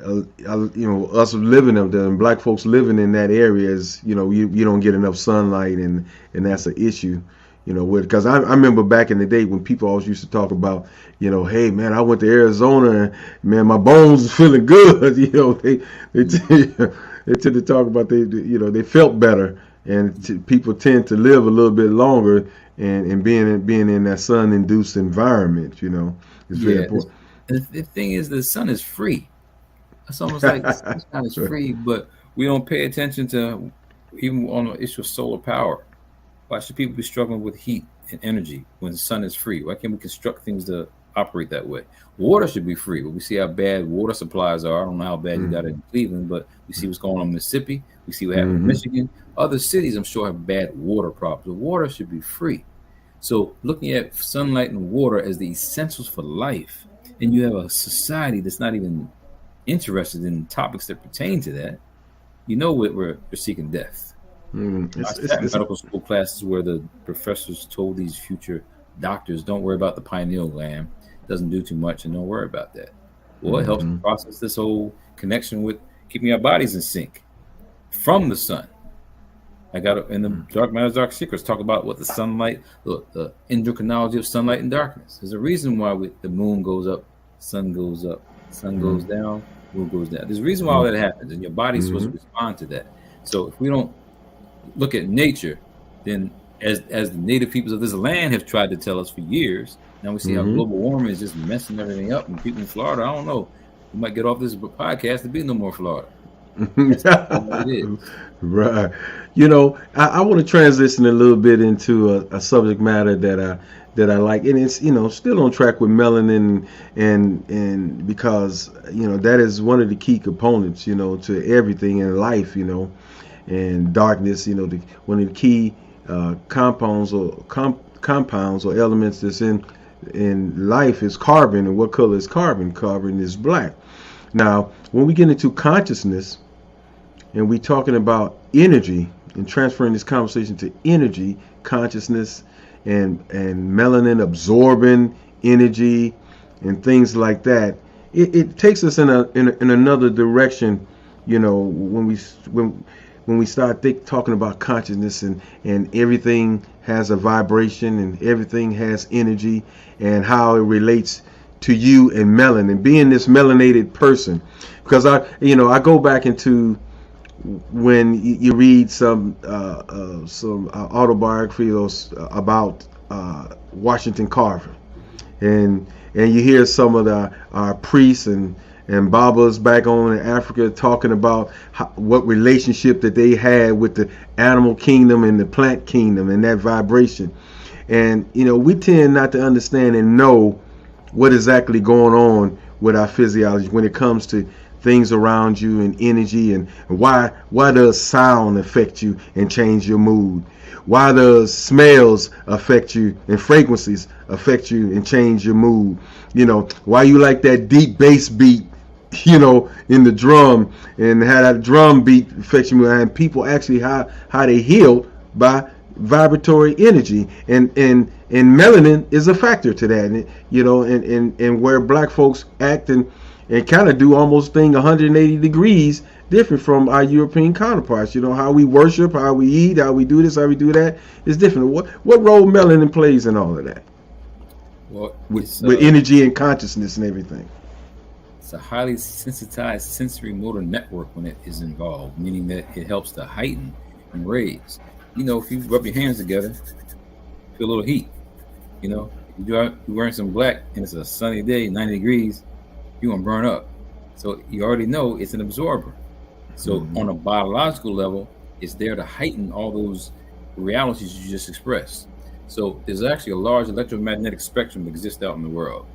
us living up there and black folks living in that area is, you don't get enough sunlight, and that's an issue. Because I remember back in the day when people always used to talk about, hey man, I went to Arizona and man, my bones is feeling good. They tend to talk about they felt better, and people tend to live a little bit longer, and being in that sun induced environment, is very important. The thing is, the sun is free. It's almost like the sunshine is free, but we don't pay attention to, even on the issue of solar power. Why should people be struggling with heat and energy when the sun is free? Why can't we construct things to operate that way? Water should be free, but we see how bad water supplies are. I don't know how bad you got it in Cleveland, but we see what's going on in Mississippi. We see what happened in Michigan. Other cities, I'm sure, have bad water problems. The water should be free. So looking at sunlight and water as the essentials for life, and you have a society that's not even interested in topics that pertain to that, we're seeking death. It's medical school classes where the professors told these future doctors, don't worry about the pineal gland, it doesn't do too much, and don't worry about that. Well, it helps process this whole connection with keeping our bodies in sync from the sun. I got in the Dark Matters, Dark Secrets talk about what the sunlight, the endocrinology of sunlight and darkness. There's a reason why the moon goes up, sun goes up, sun goes down, moon goes down. There's a reason why all that happens, and your body's supposed to respond to that. So if we don't look at nature, then as the native peoples of this land have tried to tell us for years, now we see how global warming is just messing everything up. And people in Florida, I don't know, we might get off this podcast to be no more Florida. That's what it is. Right. I want to transition a little bit into a subject matter that I like, and it's still on track with melanin, and because that is one of the key components to everything in life, and darkness. One of the key compounds or elements that's in life is carbon. And what color is carbon? Carbon is black. Now, when we get into consciousness and we're talking about energy and transferring this conversation to energy, consciousness, and melanin absorbing energy and things like that, it takes us in another direction. When we start talking about consciousness, and everything has a vibration and everything has energy, and how it relates to you and melanin, being this melanated person. Because I go back into when you read some autobiography about Washington Carver, and you hear some of our priests and Babas back on in Africa talking about what relationship that they had with the animal kingdom and the plant kingdom and that vibration. And we tend not to understand and know what is actually going on with our physiology when it comes to things around you and energy, and why does sound affect you and change your mood? Why does smells affect you and fragrances affect you and change your mood? Why you like that deep bass beat in the drum, and how that drum beat affects you, and people actually how they heal by vibratory energy, and melanin is a factor to that, and where black folks act and kind of do almost thing 180 degrees different from our European counterparts. How we worship, how we eat, how we do this, how we do that is different. What role melanin plays in all of that? Well, with energy and consciousness and everything. It's a highly sensitized sensory motor network when it is involved, meaning that it helps to heighten and raise. If you rub your hands together, feel a little heat. If you're wearing some black and it's a sunny day, 90 degrees, you're going to burn up. So you already know it's an absorber. So on a biological level, it's there to heighten all those realities you just expressed. So there's actually a large electromagnetic spectrum that exists out in the world.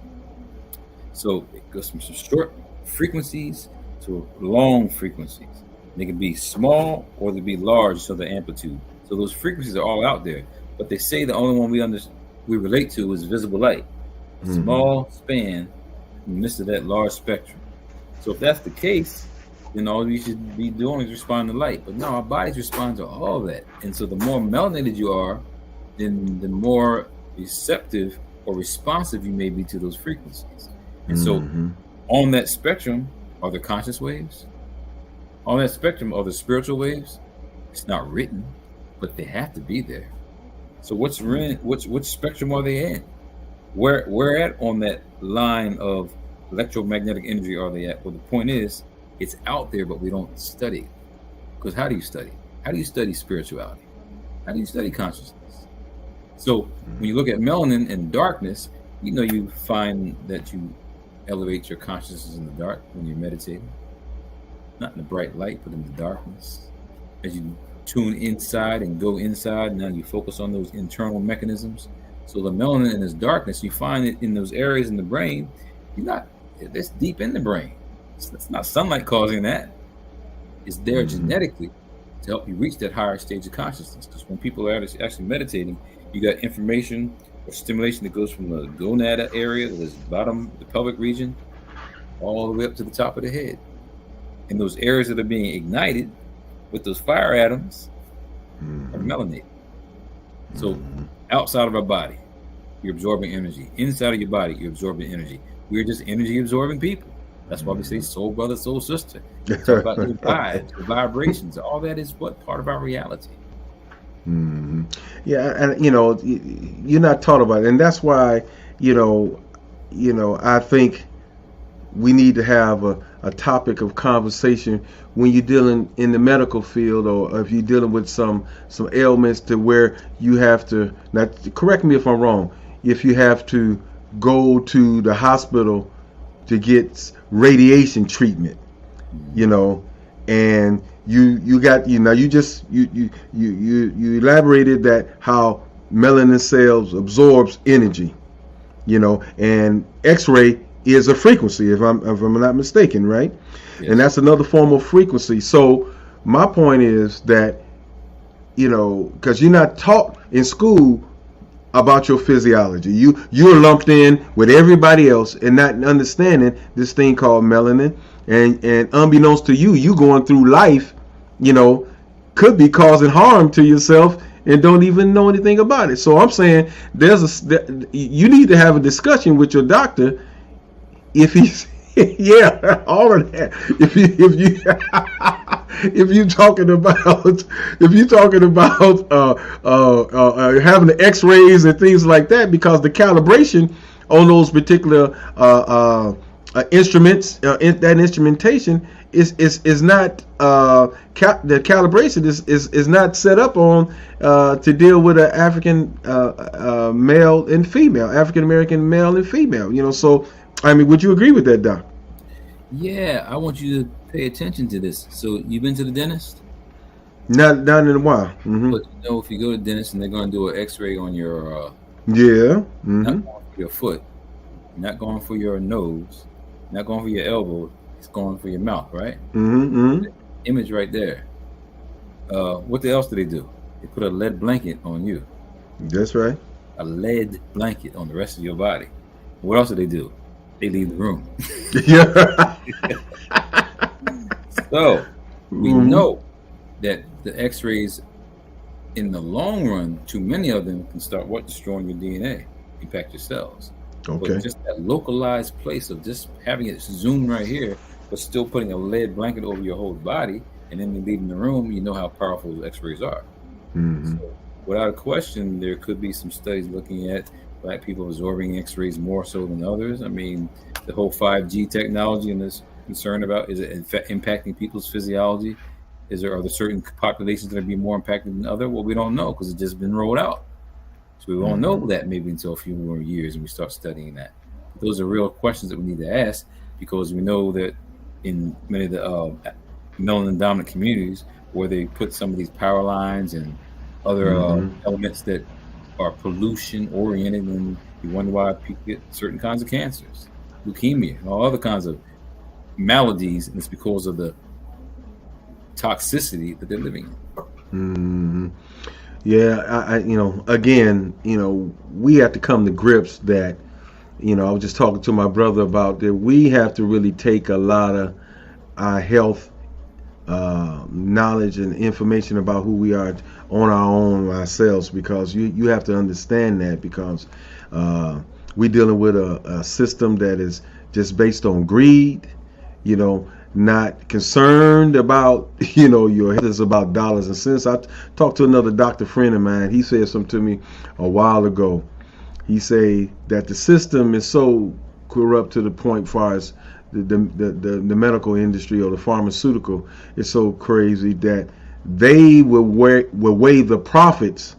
So it goes from some short frequencies to long frequencies. They can be small or they can be large, so the amplitude. So those frequencies are all out there. But they say the only one we relate to is visible light. Small span in the midst of that large spectrum. So if that's the case, then all we should be doing is respond to light. But no, our bodies respond to all that. And so the more melanated you are, then the more receptive or responsive you may be to those frequencies. And so on that spectrum Are there conscious waves? On that spectrum, are there spiritual waves? It's not written, but they have to be there. So which spectrum are they in? Where at on that line of electromagnetic energy are they at? Well, the point is, it's out there, but we don't study it. Because how do you study? How do you study spirituality? How do you study consciousness? So when you look at melanin and darkness, you find that you elevate your consciousness in the dark when you're meditating. Not in the bright light, but in the darkness. As you tune inside and go inside, now you focus on those internal mechanisms. So the melanin in this darkness, you find it in those areas in the brain. It's deep in the brain. It's not sunlight causing that. It's there genetically to help you reach that higher stage of consciousness. Because when people are actually meditating, you got information or stimulation that goes from the gonada area, the bottom, the pelvic region, all the way up to the top of the head. And those areas that are being ignited with those fire atoms are melanated. So outside of our body, you're absorbing energy. Inside of your body, you're absorbing energy. We're just energy absorbing people. That's why we say soul brother, soul sister. We talk about the vibes, the vibrations. All that is part of our reality. Yeah, and you're not taught about it, and that's why I think we need to have a topic of conversation when you're dealing in the medical field, or if you're dealing with some ailments to where you have to. Now, correct me if I'm wrong. If you have to go to the hospital to get radiation treatment, and you elaborated that how melanin cells absorbs energy, and X-ray is a frequency, if I'm not mistaken, right? Yes. And that's another form of frequency. So my point is that, because you're not taught in school about your physiology. You're lumped in with everybody else and not understanding this thing called melanin. And unbeknownst to you going through life, could be causing harm to yourself and don't even know anything about it. So I'm saying you need to have a discussion with your doctor if he's all of that. If you talking about having the X-rays and things like that, because the calibration on those particular instruments, that instrumentation is not the calibration is not set up on to deal with an African male and female, African American male and female. So I mean, would you agree with that, Doc? Yeah, I want you to pay attention to this. So you've been to the dentist? Not in a while. Mm-hmm. But if you go to the dentist and they're going to do an X-ray on your not going for your foot, not going for your nose, not going for your elbow, it's going for your mouth, right? Mm-hmm. Image right there. What else do? They put a lead blanket on you. That's right. A lead blanket on the rest of your body. What else do? They leave the room. Yeah. So we know that the X-rays, in the long run, too many of them can start destroying your DNA, impact your cells. Okay. But just that localized place of just having it zoomed right here, but still putting a lead blanket over your whole body, and then leaving the room, you know how powerful those X-rays are. Mm-hmm. So, without a question, there could be some studies looking at Black people absorbing X-rays more so than others. I mean, the whole 5G technology and this concern about, is it impacting people's physiology? Are there certain populations that are being more impacted than others? Well, we don't know because it's just been rolled out. So we won't know that maybe until a few more years and we start studying that. But those are real questions that we need to ask, because we know that in many of the melanin dominant communities where they put some of these power lines and other elements that are pollution oriented, and you wonder why people get certain kinds of cancers, leukemia, and all other kinds of maladies, and it's because of the toxicity that they're living in. Yeah, again, we have to come to grips that, I was just talking to my brother about that. We have to really take a lot of our health knowledge and information about who we are on our own ourselves, because you have to understand that, because we're dealing with a system that is just based on greed, not concerned about, you know, your health is about dollars and cents. I talked to another doctor friend of mine. He said something to me a while ago. He say that the system is so corrupt to the point, far as the medical industry or the pharmaceutical is so crazy that they will weigh the profits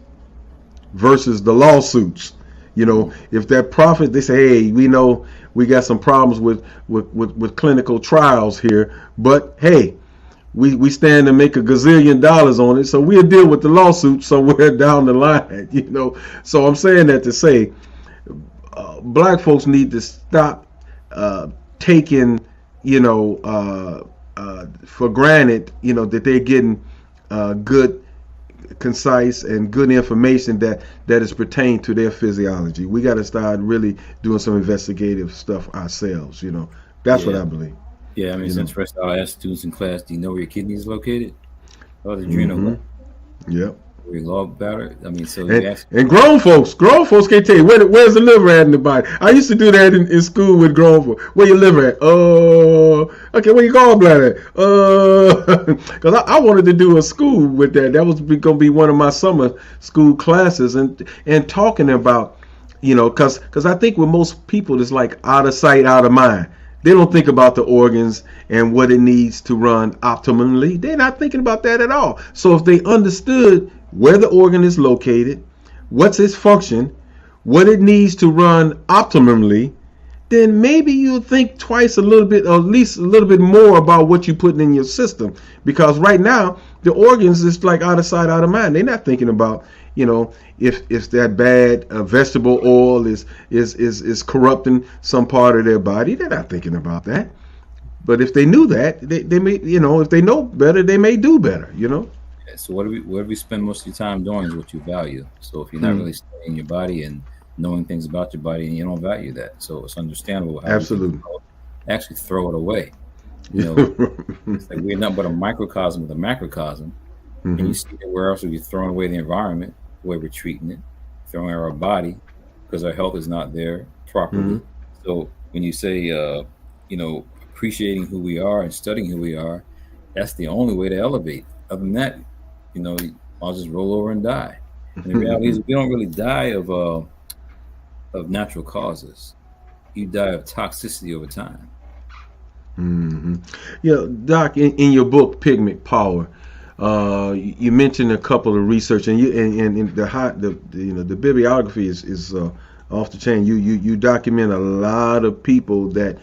versus the lawsuits. You know, if that profit, they say, hey, we know we got some problems with clinical trials here, but hey, we stand to make a gazillion dollars on it, so we'll deal with the lawsuit somewhere down the line. You know, so I'm saying that to say, black folks need to stop taking, you know, for granted, you know, that they're getting good, concise, and good information that is pertained to their physiology. We got to start really doing some investigative stuff ourselves. You know, that's what I believe. Yeah, I mean, it's interesting. I'll ask students in class, do you know where your kidney is located? Or the adrenal gland? Yep. We love about it. I mean, so and grown folks can't tell you where's the liver at in the body. I used to do that in school with grown folks. Where your liver at? Okay, where your gallbladder at? Because I wanted to do a school with that. That was going to be one of my summer school classes, and talking about, you know, because I think with most people it's like out of sight, out of mind. They don't think about the organs and what it needs to run optimally. They're not thinking about that at all. So if they understood where the organ is located, what's its function, what it needs to run optimally, then maybe you'll think twice a little bit, or at least a little bit more about what you're putting in your system. Because right now, the organs is like out of sight, out of mind. They're not thinking about, you know, if that bad vegetable oil is corrupting some part of their body. They're not thinking about that. But if they knew that, they may, you know, if they know better, they may do better, you know. So what do we spend most of your time doing is what you value. So if you're not really studying your body and knowing things about your body, and you don't value that, so it's understandable how absolutely you actually throw it away. You know, it's like we're nothing but a microcosm of the macrocosm. And you see that where else are we throwing away the environment, the way we're treating it, throwing our body because our health is not there properly. So when you say, you know, appreciating who we are and studying who we are, that's the only way to elevate. Other than that, you know, I'll just roll over and die. And the reality is we don't really die of natural causes. You die of toxicity over time. Yeah, Doc, in your book Pigment Power, you mentioned a couple of research, and the bibliography is off the chain. You document a lot of people that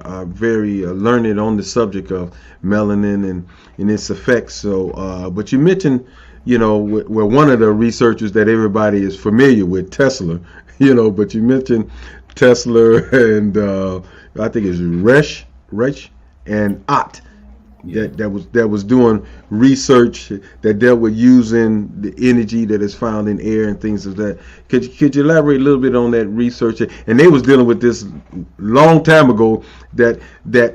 are very learned on the subject of melanin and its effects. So, but you mentioned, you know, where one of the researchers that everybody is familiar with, Tesla. You know, but you mentioned Tesla and I think it's Reich and Ott. That was doing research that dealt with using the energy that is found in air and things of that. Could you elaborate a little bit on that research? And they was dealing with this long time ago, that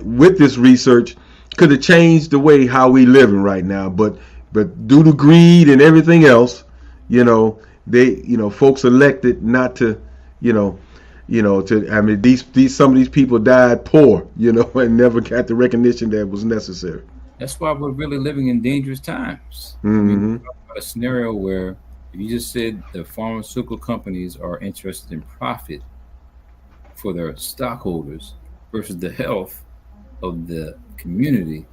with this research could have changed the way how we living right now, but due to greed and everything else, you know, folks elected not to, I mean, these some of these people died poor, you know, and never got the recognition that was necessary. That's why we're really living in dangerous times. I mean, we're talking about a scenario where, if you just said the pharmaceutical companies are interested in profit for their stockholders versus the health of the community,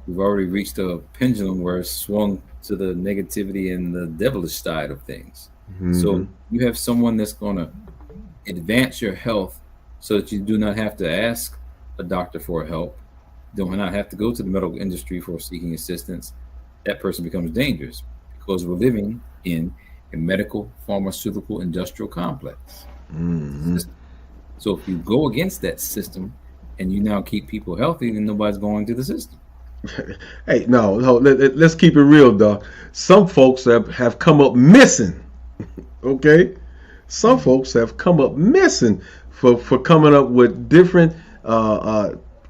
we've already reached a pendulum where it's swung to the negativity and the devilish side of things. So you have someone that's going to advance your health so that you do not have to ask a doctor for help, do not have to go to the medical industry for seeking assistance. That person becomes dangerous because we're living in a medical, pharmaceutical, industrial complex. So if you go against that system and you now keep people healthy, then nobody's going to the system. Hey, no, let's keep it real, dog. Some folks have come up missing. Okay, some folks have come up missing for coming up with different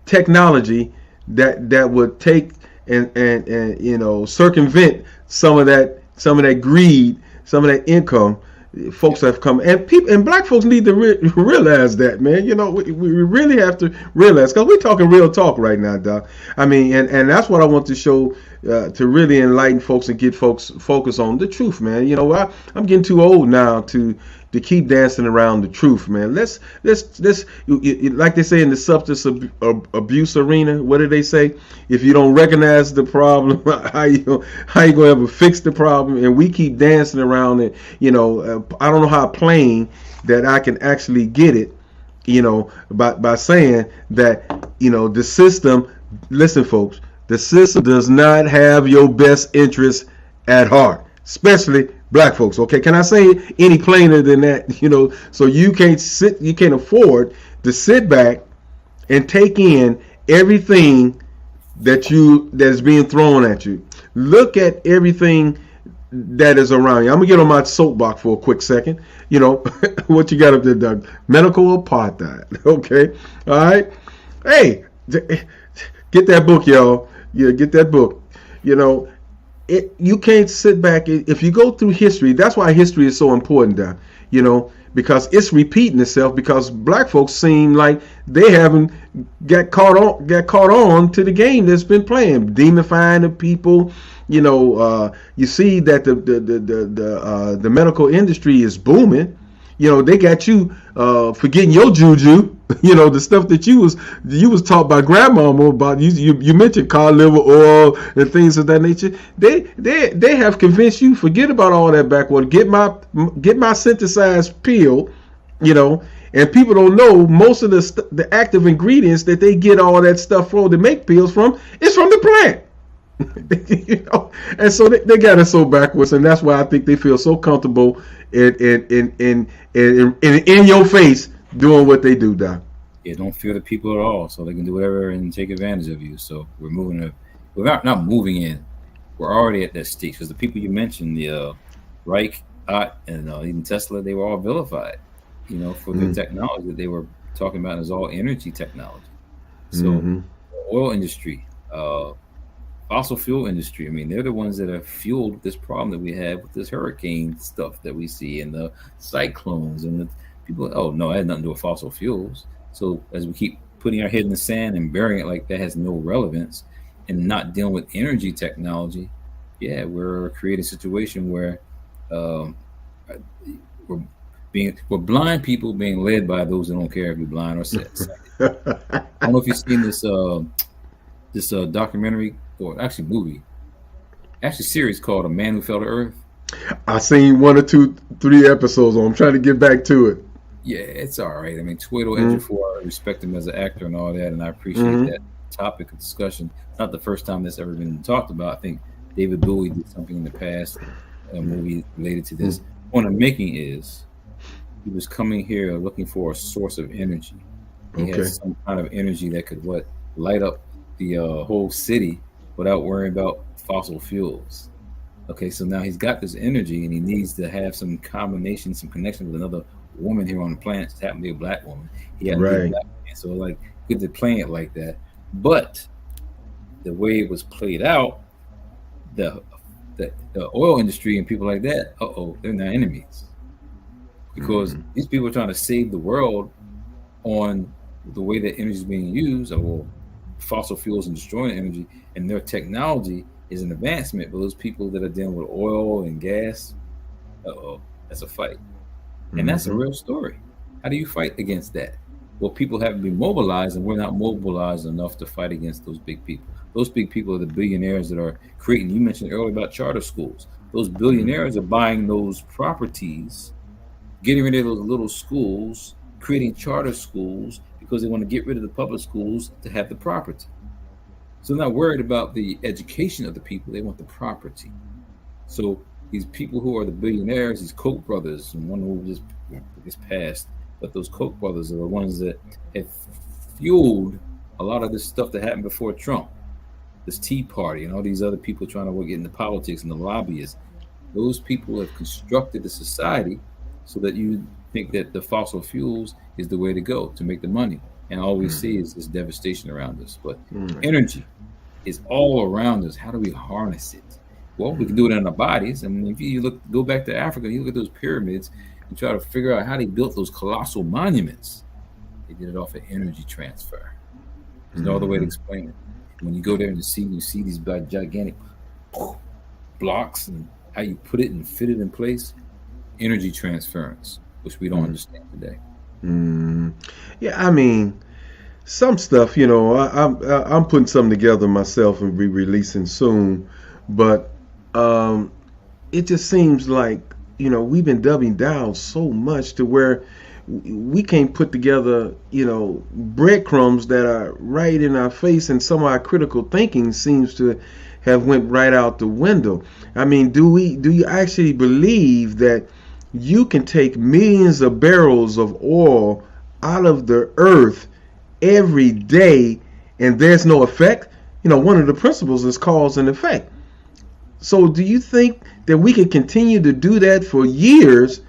technology that would take and you know, circumvent some of that greed, some of that income, folks have come, and people and black folks need to realize that, man. You know, we really have to realize, because we're talking real talk right now, Doc. I mean, and that's what I want to show, to really enlighten folks and get folks focused on the truth, man. You know, I'm getting too old now to keep dancing around the truth, man. Let's like they say in the substance abuse arena. What do they say? If you don't recognize the problem, how you gonna ever fix the problem? And we keep dancing around it. You know, I don't know how plain that I can actually get it. You know, by saying that, you know, the system. Listen, folks, the system does not have your best interest at heart, especially black folks. Okay, can I say any plainer than that? You know, so you can't afford to sit back and take in everything that is being thrown at you. Look at everything that is around you. I'm gonna get on my soapbox for a quick second. You know, what you got up there, Doug? Medical apartheid. Okay, all right. Hey, get that book, y'all. Yeah, get that book. You know, you can't sit back. If you go through history, that's why history is so important, Doug. You know, because it's repeating itself, because black folks seem like they haven't got caught on to the game that's been playing, demifying the people. You know, you see that the medical industry is booming. You know, they got you forgetting your juju. You know, the stuff that you was taught by grandmama about. You mentioned cod liver oil and things of that nature. They have convinced you, forget about all that backwater. Get my synthesized pill. You know, and people don't know most of the active ingredients that they get all that stuff from to make pills from is from the plant. You know, and so they got it so backwards, and that's why I think they feel so comfortable in your face doing what they do, Doc. Yeah, don't fear the people at all, so they can do whatever and take advantage of you. So we're not moving in. We're already at that stage, because the people you mentioned, the Reich, Ott, and even Tesla, they were all vilified, you know, for their technology that they were talking about as all energy technology. So the oil industry, fossil fuel industry, I mean, they're the ones that have fueled this problem that we have with this hurricane stuff that we see, and the cyclones, and the people. Oh no, it had nothing to do with fossil fuels. So as we keep putting our head in the sand and burying it like that has no relevance, and not dealing with energy technology, yeah, we're creating a situation where we're blind people being led by those who don't care if you're blind or sighted. I don't know if you've seen this documentary, or actually movie, actually series called A Man Who Fell to Earth. I seen 1 or 2, 3 episodes on. I'm trying to get back to it. Yeah, it's all right. I mean, Tweedle Ejiofor, I respect him as an actor and all that, and I appreciate that topic of discussion. It's not the first time that's ever been talked about. I think David Bowie did something in the past, a movie related to this. The point I'm making is he was coming here looking for a source of energy. He had some kind of energy that could light up the whole city without worrying about fossil fuels. Okay, so now he's got this energy, and he needs to have some combination, some connection with another woman here on the planet. It happened to be a black woman. He had to be a black man. So like, good to play it like that. But the way it was played out, the oil industry and people like that, they're not enemies, because these people are trying to save the world on the way that energy is being used, or fossil fuels and destroying energy, and their technology is an advancement. But those people that are dealing with oil and gas, that's a fight. And that's a real story. How do you fight against that? Well, people haven't been mobilized, and we're not mobilized enough to fight against those big people. Those big people are the billionaires that are creating. You mentioned earlier about charter schools. Those billionaires are buying those properties, getting rid of those little schools, creating charter schools, because they want to get rid of the public schools to have the property. So they're not worried about the education of the people. They want the property. So these people who are the billionaires, these Koch brothers, and one who just passed, but those Koch brothers are the ones that have fueled a lot of this stuff that happened before Trump, this Tea Party, and all these other people trying to get into politics, and the lobbyists. Those people have constructed the society so that you think that the fossil fuels is the way to go to make the money. And all we see is this devastation around us. But energy is all around us. How do we harness it? Well, we can do it in our bodies. I mean, if you go back to Africa, you look at those pyramids and try to figure out how they built those colossal monuments. They did it off of energy transfer. There's no other way to explain it. When you go there and you see these gigantic blocks and how you put it and fit it in place. Energy transference, which we don't understand today. Yeah, I mean, some stuff, I'm putting something together myself and be releasing soon, but it just seems like we've been dumbing down so much to where we can't put together breadcrumbs that are right in our face, and some of our critical thinking seems to have went right out the window. I mean, do you actually believe that you can take millions of barrels of oil out of the earth every day and there's no effect? One of the principles is cause and effect. So do you think that we can continue to do that for years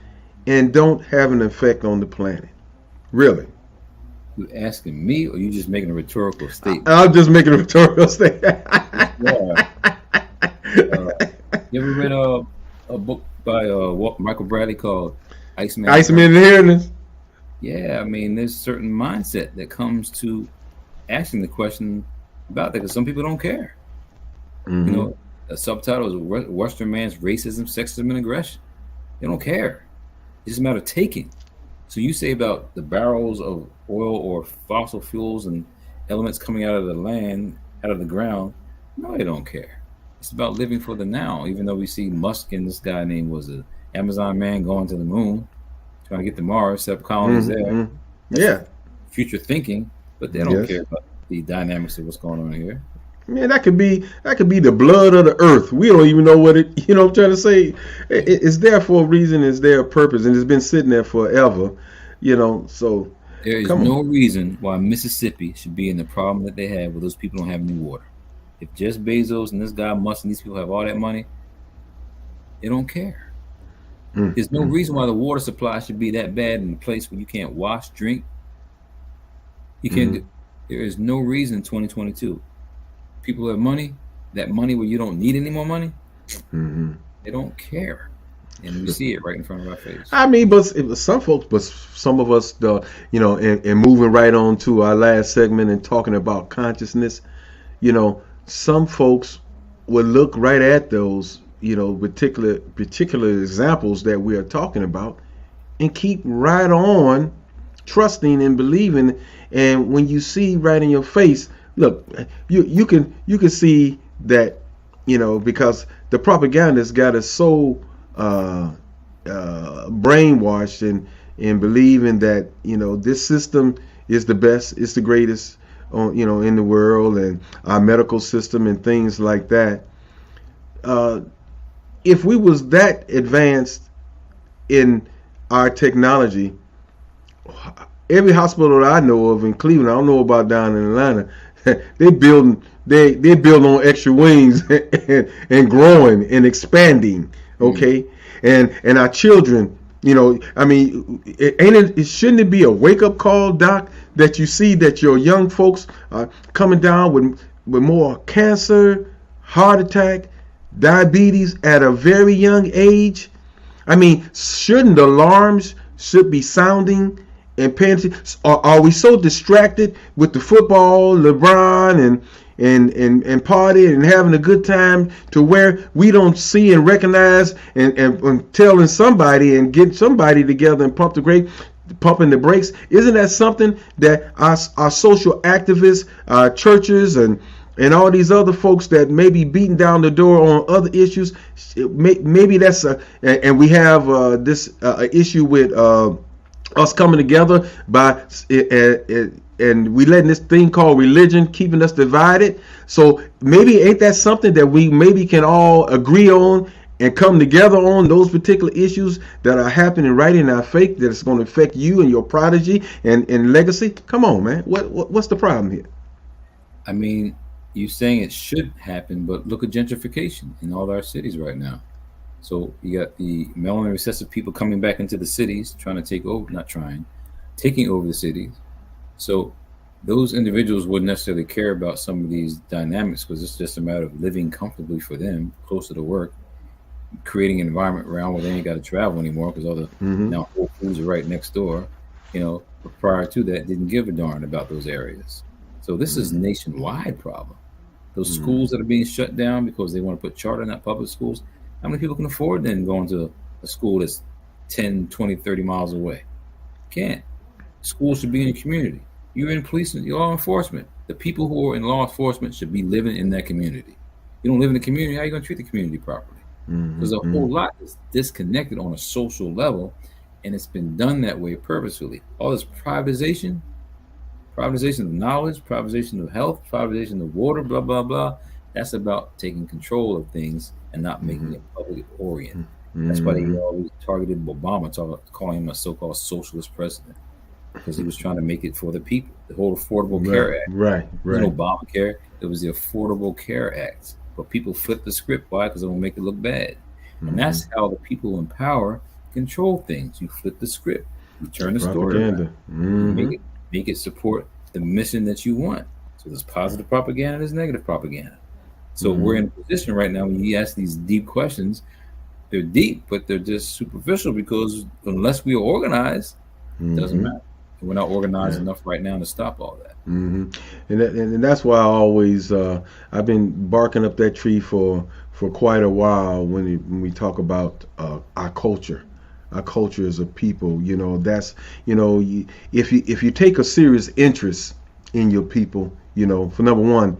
and don't have an effect on the planet? Really? You asking me, or you just making a rhetorical statement? I'm just making a rhetorical statement. Yeah. You ever read a book by Michael Bradley called Iceman? Iceman Inheritance? Yeah, I mean, there's a certain mindset that comes to asking the question about that, because some people don't care. The subtitle is Western Man's Racism, Sexism, and Aggression. They don't care. It's just a matter of taking. So you say about the barrels of oil or fossil fuels and elements coming out of the land, out of the ground. No, they don't care. It's about living for the now, even though we see Musk and this guy named was an Amazon man going to the moon, trying to get to Mars, set up colonies there. Yeah. Future thinking, but they don't care about the dynamics of what's going on here. Man, that could be the blood of the earth. We don't even know what it. I'm trying to say. It's there for a reason. It's there a purpose, and it's been sitting there forever. So there is no reason why Mississippi should be in the problem that they have where those people don't have any water. If Jeff Bezos and this guy Musk and these people have all that money, they don't care. There's no reason why the water supply should be that bad in a place where you can't wash, drink. You can't. There is no reason in 2022. People who have money, that money where you don't need any more money, they don't care. And we see it right in front of our face. I mean, but some folks, but some of us, and moving right on to our last segment and talking about consciousness, some folks would look right at those, particular examples that we are talking about and keep right on trusting and believing. And when you see right in your face, look, you can see that, because the propagandists got us so brainwashed and believing that this system is the best, it's the greatest in the world, and our medical system and things like that. If we was that advanced in our technology, every hospital that I know of in Cleveland, I don't know about down in Atlanta, they build on extra wings and growing and expanding. Okay. And our children, I mean, shouldn't it be a wake up call, Doc, that you see that your young folks are coming down with more cancer, heart attack, diabetes at a very young age? I mean, shouldn't alarms should be sounding and paying attention? Are we so distracted with the football, LeBron, and party and having a good time to where we don't see and recognize and telling somebody and getting somebody together and pumping the brakes? Isn't that something that our social activists, our churches, and all these other folks that may be beating down the door on other issues, maybe that's and we have this issue with us coming together by and we letting this thing called religion keeping us divided. So maybe ain't that something that we maybe can all agree on and come together on, those particular issues that are happening right in our faith, that it's going to affect you and your prodigy and legacy? Come on, man. What's the problem here? I mean, you're saying it should happen, but look at gentrification in all our cities right now. So you got the melanin recessive people coming back into the cities, taking over the cities. So those individuals wouldn't necessarily care about some of these dynamics because it's just a matter of living comfortably for them, closer to work, creating an environment around where they ain't got to travel anymore because all the now Whole Foods are right next door. But prior to that, didn't give a darn about those areas. So this is a nationwide problem. Those schools that are being shut down because they want to put charter, not public schools. How many people can afford then going to a school that's 10, 20, 30 miles away? Can't. Schools should be in the community. You're in police and law enforcement. The people who are in law enforcement should be living in that community. You don't live in the community, how are you going to treat the community properly? Because a whole lot is disconnected on a social level, and it's been done that way purposefully. All this privatization of knowledge, privatization of health, privatization of water, blah, blah, blah. That's about taking control of things and not making it public oriented. That's why they always targeted Obama, calling him a so-called socialist president, because he was trying to make it for the people. The whole Affordable Care Act. Right. It wasn't Obamacare. It was the Affordable Care Act. But people flip the script. Why? Because it will make it look bad. And that's how the people in power control things. You flip the script. You turn the story around. Make it support the mission that you want. So there's positive propaganda, there's negative propaganda. So we're in a position right now when you ask these deep questions, they're deep, but they're just superficial because unless we are organized, it doesn't matter. And we're not organized enough right now to stop all that. And that's why I always I've been barking up that tree for quite a while when we talk about our culture. Our culture as a people, that's if you take a serious interest in your people, for number one,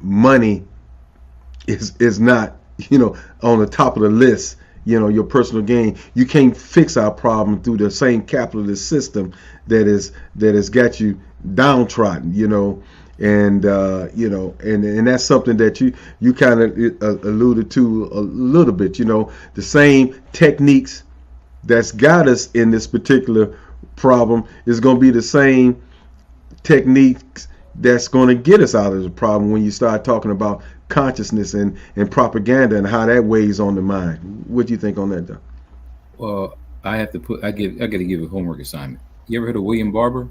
money is not on the top of the list. Your personal gain. You can't fix our problem through the same capitalist system that has got you downtrodden. And that's something that you kind of alluded to a little bit. The same techniques that's got us in this particular problem is going to be the same techniques that's going to get us out of the problem when you start talking about consciousness and propaganda and how that weighs on the mind. What do you think on that, Doc? Well, I got to give a homework assignment. You ever heard of William Barber?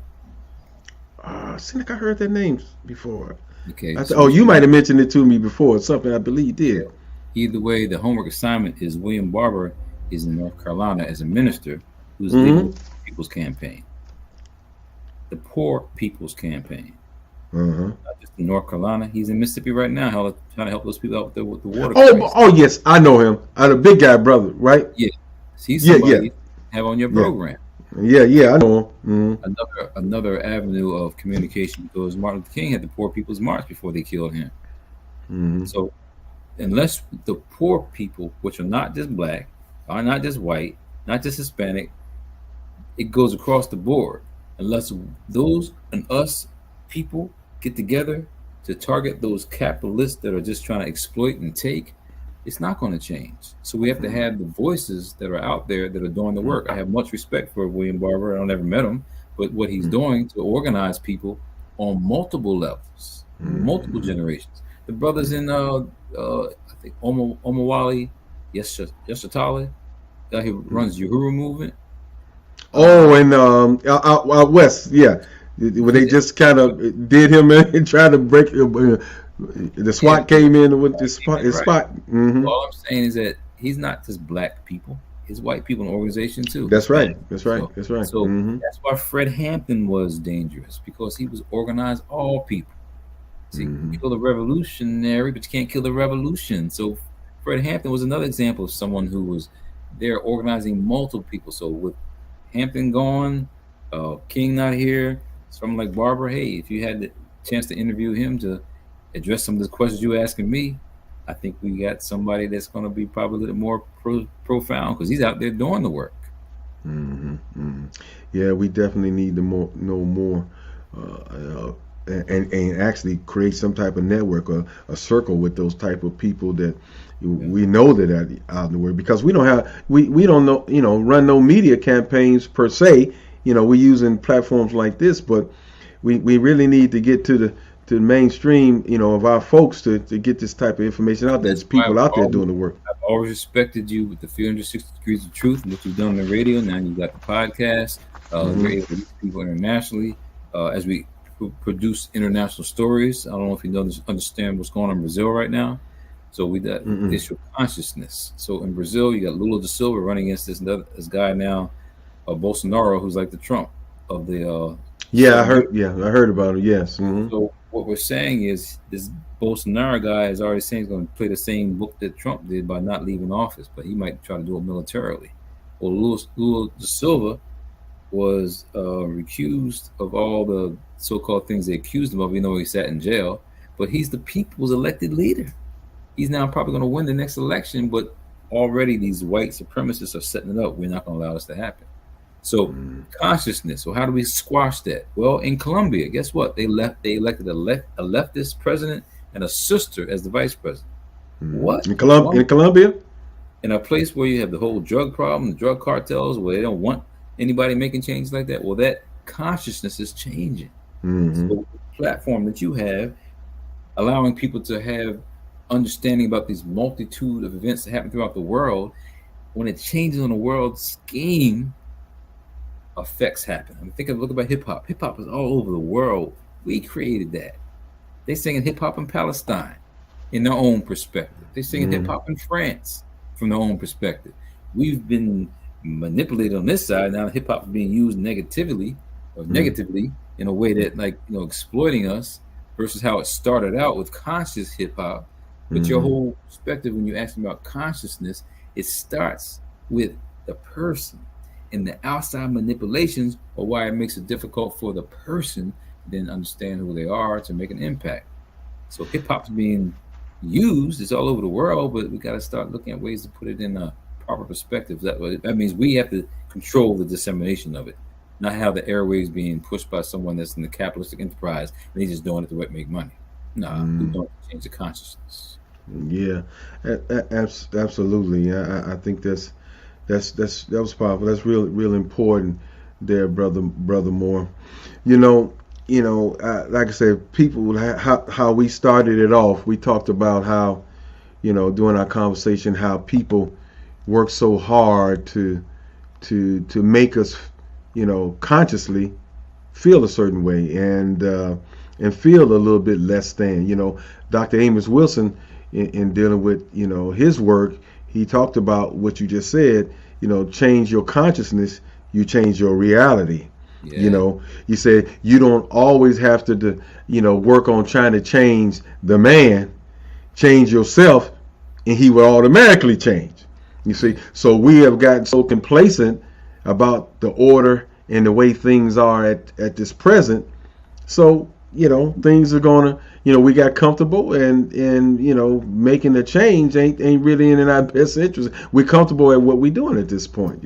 I seem like I heard that name before. Okay. You might have mentioned it to me before. It's something I believe you did. Either way, the homework assignment is William Barber is in North Carolina as a minister who's leading the People's Campaign. The Poor People's Campaign. Not just in North Carolina. He's in Mississippi right now, trying to help those people out with the water. Oh, yes, I know him. The big guy brother, right? Yeah, he's somebody you have on your program. Yeah, I know him. Another avenue of communication because Martin Luther King had the Poor People's March before they killed him. So, unless the poor people, which are not just black, are not just white, not just Hispanic, it goes across the board. Unless those and us people get together to target those capitalists that are just trying to exploit and take, it's not going to change. So we have to have the voices that are out there that are doing the work. I have much respect for William Barber. I don't ever met him, but what he's doing to organize people on multiple levels, multiple generations. The brothers in I think Omawali Yeshatali, guy who runs Uhuru movement. And out west, where they just kind of did him and tried to break the SWAT came in with his spot. All I'm saying is that he's not just black people; he's white people in the organization too. That's right. So that's why Fred Hampton was dangerous because he was organized all people. See, you kill the revolutionary, but you can't kill the revolution. So Fred Hampton was another example of someone who was there organizing multiple people. So with Hampton gone, King not here, someone like Barber, hey, if you had the chance to interview him to address some of the questions you were asking me, I think we got somebody that's going to be probably a little more profound because he's out there doing the work. Yeah, we definitely need to know more and actually create some type of network or a circle with those type of people that we know that are out in the world, because we don't know run no media campaigns per se. We're using platforms like this, but we really need to get to the mainstream of our folks to get this type of information out there. There's people out there doing the work. I've always respected you with the 360 Degrees of Truth and what you've done on the radio. Now you've got the podcast. We're able to reach people internationally as we produce international stories. I don't know if you understand what's going on in Brazil right now. So we got Mm-mm. issue of consciousness. So in Brazil, you got Lula da Silva running against this guy now, Bolsonaro, who's like the Trump of the Yeah, I Southern heard. Hemisphere. Yeah, I heard about it. Yes. So what we're saying is this Bolsonaro guy is already saying he's going to play the same book that Trump did by not leaving office, but he might try to do it militarily. Well, Lula da Silva was recused of all the so-called things they accused him of, even though he sat in jail. But he's the people's elected leader. He's now probably going to win the next election, but already these white supremacists are setting it up. We're not going to allow this to happen. So consciousness. So how do we squash that? Well, in Colombia, guess what? They elected a leftist president and a sister as the vice president. What? In Colombia. In a place where you have the whole drug problem, the drug cartels, where they don't want anybody making changes like that. Well, that consciousness is changing. Mm-hmm. So the platform that you have, allowing people to have understanding about these multitude of events that happen throughout the world, when it changes on a world scheme, effects happen. I mean, look about hip hop. Hip hop is all over the world. We created that. They singing hip hop in Palestine in their own perspective. They singing hip hop in France from their own perspective. We've been manipulated on this side. Now hip hop is being used negatively in a way that, like, exploiting us, versus how it started out with conscious hip hop. But your whole perspective, when you ask me about consciousness, it starts with the person, and the outside manipulations are why it makes it difficult for the person to then understand who they are to make an impact. So hip hop's being used, it's all over the world, but we got to start looking at ways to put it in a proper perspective. That means we have to control the dissemination of it, not have the airwaves being pushed by someone that's in the capitalistic enterprise and he's just doing it to make money. Nah, we don't change the consciousness. Yeah, absolutely. I think that was powerful. That's real important there, brother Moore. Like I said, people, how we started it off. We talked about how, during our conversation, how people work so hard to make us, consciously feel a certain way and feel a little bit less than. Dr. Amos Wilson, in dealing with his work, he talked about what you just said. Change your consciousness, you change your reality. Yeah. You said you don't always have to work on trying to change the man. Change yourself, and he will automatically change. You see, so we have gotten so complacent about the order and the way things are at this present. So things are gonna, we got comfortable, and making a change ain't really in our best interest. We're comfortable at what we're doing at this point.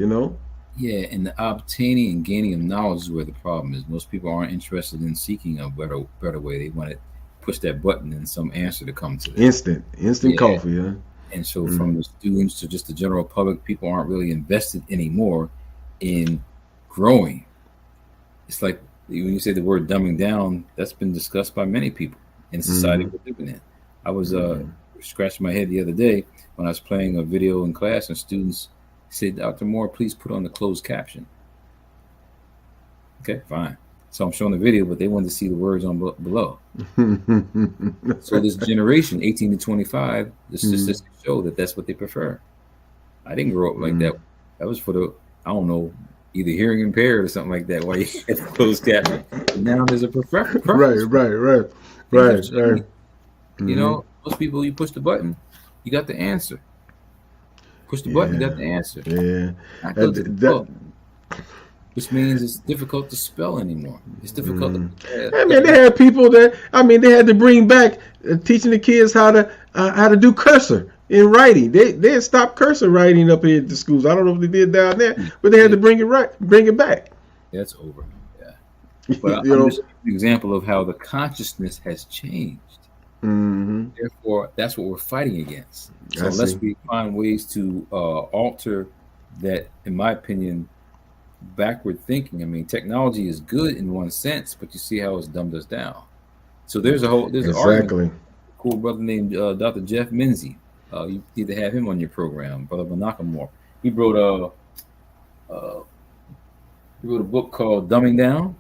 Yeah, and the obtaining and gaining of knowledge is where the problem is. Most people aren't interested in seeking a better way. They want to push that button and some answer to come to them. Instant coffee, huh? And so from the students to just the general public, people aren't really invested anymore in growing. It's like when you say the word dumbing down, that's been discussed by many people in society we're living in. I was scratching my head the other day when I was playing a video in class, and students said, "Dr. Moore, please put on the closed caption." Okay, fine. So I'm showing the video, but they wanted to see the words on below. So this generation, 18 to 25, the statistics show that that's what they prefer. I didn't grow up like that. That was for the, I don't know, either hearing impaired or something like that. Why you have closed caption? Now there's a preference. Right. Most people, you push the button, you got the answer. Push the button, you got the answer. Yeah. Which means it's difficult to spell anymore. It's difficult to. They had people that, they had to bring back teaching the kids how to do cursor in writing. They had stopped cursor writing up here at the schools. I don't know if they did down there, but they had to bring it back. That's over. Yeah. But I'm just an example of how the consciousness has changed. Therefore, that's what we're fighting against. So unless we find ways to alter that, in my opinion, backward thinking. I mean, technology is good in one sense, but you see how it's dumbed us down. So there's an argument. A cool brother named Dr. Jeff Menzie. You need to have him on your program, Brother Moore. He wrote a book called Dumbing Down.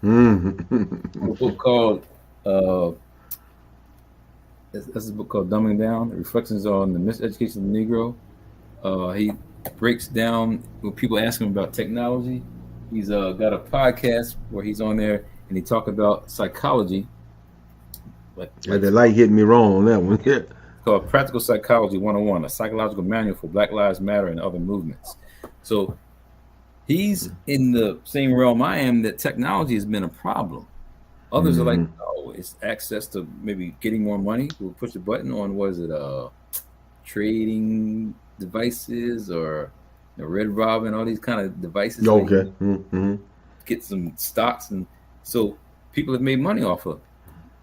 A book called uh, that's a book called Dumbing Down: Reflections on the Miseducation of the Negro. He breaks down when people ask him about technology. He's got a podcast where he's on there and he talk about psychology, Yeah, the light hit me wrong on that one. Yeah. called Practical Psychology 101, a psychological manual for Black Lives Matter and other movements. So he's in the same realm I am, that technology has been a problem. Others are like, oh, it's access to maybe getting more money. We'll push a button on, what is it, trading devices or Red Robin, all these kind of devices. Okay. Get some stocks. And so people have made money off of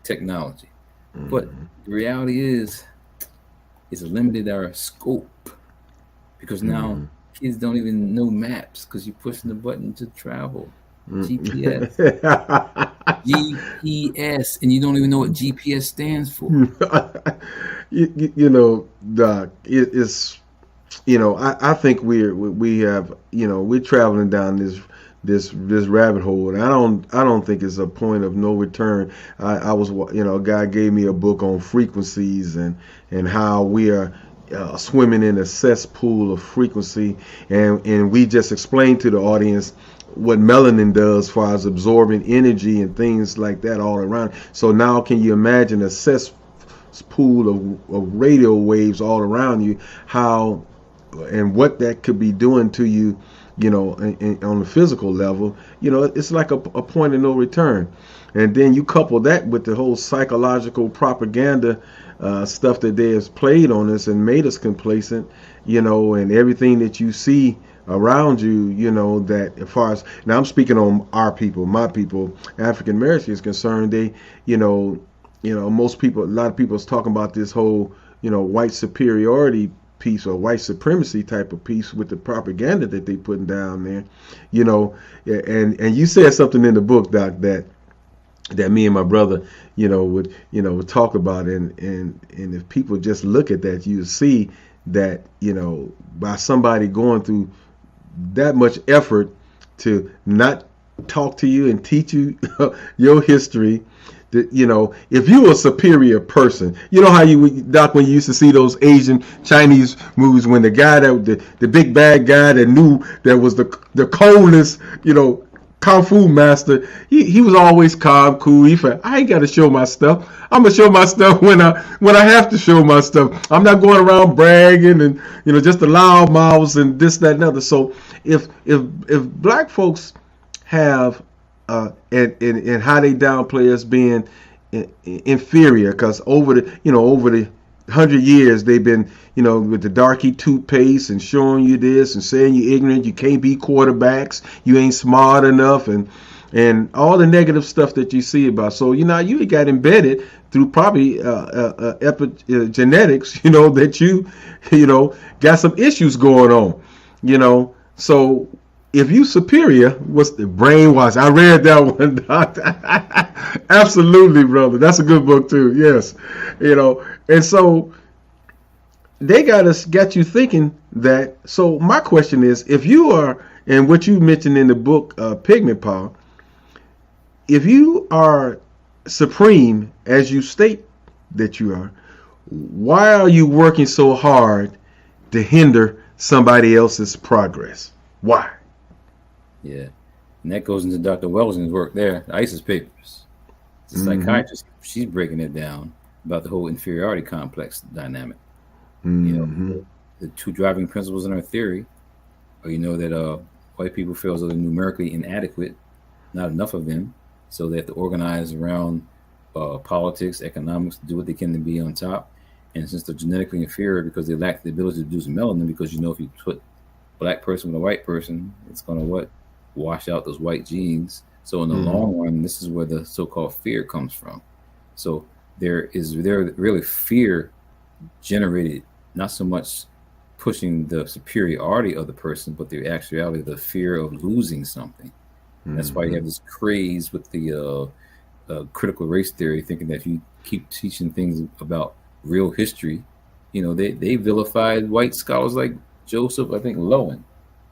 technology. But the reality is, it's limited our scope, because now kids don't even know maps because you're pushing the button to travel. GPS. GPS, and you don't even know what GPS stands for. You know, Doc, it's, you know, I think we have, you know, we're traveling down this rabbit hole, and I don't think it's a point of no return. I was, you know, a guy gave me a book on frequencies and how we are swimming in a cesspool of frequency, and we just explained to the audience what melanin does as far as absorbing energy and things like that all around. So now can you imagine a cesspool of radio waves all around you, how and what that could be doing to you, you know, on the physical level. You know, it's like a point of no return. And then you couple that with the whole psychological propaganda stuff that they have played on us and made us complacent, you know, and everything that you see around you, you know, that as far as, now I'm speaking on our people, my people, African Americans concerned, they, you know, most people, a lot of people is talking about this whole, you know, white superiority piece or white supremacy type of piece with the propaganda that they putting down there, you know, and you said something in the book, Doc, that me and my brother, you know, would talk about, and if people just look at that, you see that, you know, by somebody going through that much effort to not talk to you and teach you your history, that, you know, if you were a superior person, you know how you, Doc, when you used to see those Asian Chinese movies, when the guy that the big bad guy that knew that was the coldest, you know, kung fu master, he was always calm, cool. He said, I ain't got to show my stuff. I'm gonna show my stuff when I have to show my stuff. I'm not going around bragging and, you know, just the loud mouths and this, that, and other. So if black folks have and how they downplay us being inferior, because over the 100 years they've been, you know, with the darky toothpaste and showing you this and saying you're ignorant, you can't be quarterbacks, you ain't smart enough, and all the negative stuff that you see about. So, you know, you got embedded through probably epigenetics, you know, that you know, got some issues going on, you know. So if you superior, what's the brainwash? I read that one, Doctor. Absolutely, brother. That's a good book too. Yes, you know, and so they got you thinking that. So my question is, if you are, and what you mentioned in the book, Pigment Power, if you are supreme as you state that you are, why are you working so hard to hinder somebody else's progress? Why? Yeah, and that goes into Dr. Welsing's work there, the ISIS papers. The psychiatrist, she's breaking it down about the whole inferiority complex dynamic. You know, the two driving principles in our theory are, you know, that white people feel as though they're numerically inadequate, not enough of them, so they have to organize around politics, economics, do what they can to be on top. And since they're genetically inferior because they lack the ability to do some melanin, because, you know, if you put black person with a white person, it's going to wash out those white genes. So in the long run, this is where the so-called fear comes from. So there really fear generated, not so much pushing the superiority of the person, but the actuality, the fear of losing something. That's why you have this craze with the critical race theory, thinking that if you keep teaching things about real history, you know, they vilified white scholars like Joseph, I think Lowen,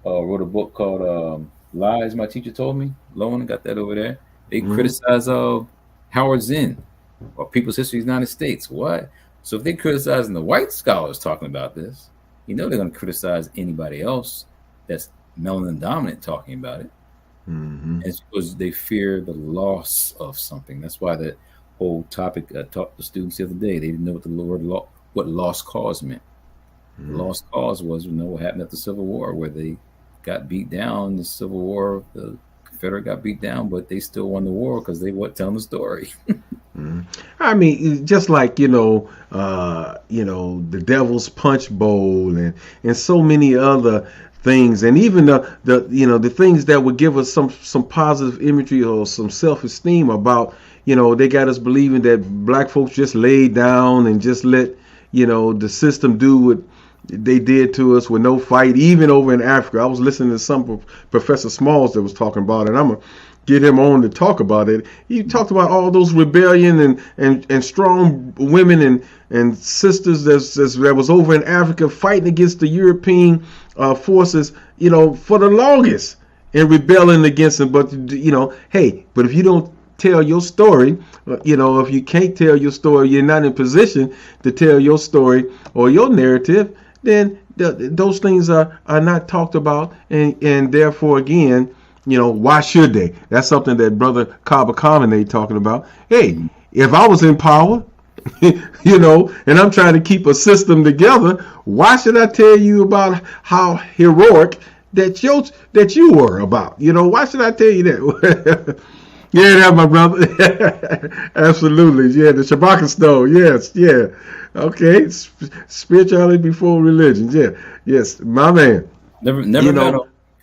wrote a book called Lies My Teacher Told Me. Lowen got that over there. They criticize Howard Zinn or People's History of the United States. What? So if they're criticizing the white scholars talking about this, they're going to criticize anybody else that's melanin dominant talking about it. And it's because they fear the loss of something. That's why the whole topic I taught the students the other day. They didn't know what the word what lost cause meant. The lost cause was what happened at the Civil War, where they got beat down. The Civil War, the Confederate got beat down, but they still won the war because they weren't telling the story. I mean, just like the Devil's Punch Bowl and so many other things, and even the things that would give us some positive imagery or some self-esteem about they got us believing that black folks just laid down and just let the system do what they did to us with no fight, even over in Africa. I was listening to some Professor Smalls that was talking about it. I'm gonna get him on to talk about it. He talked about all those rebellion and strong women and sisters that was over in Africa fighting against the European forces, for the longest, and rebelling against them. But hey, but if you don't tell your story, if you can't tell your story, you're not in position to tell your story or your narrative, then those things are not talked about, and therefore again, why should they? That's something that Brother Kaba Kamene talking about. Hey, if I was in power, and I'm trying to keep a system together, why should I tell you about how heroic that you were about? Why should I tell you that? Yeah, that's my brother. Absolutely. Yeah, the Shabaka stone. Yes, yeah. Okay. Spirituality before religion. Yeah. Yes, my man. Never met him.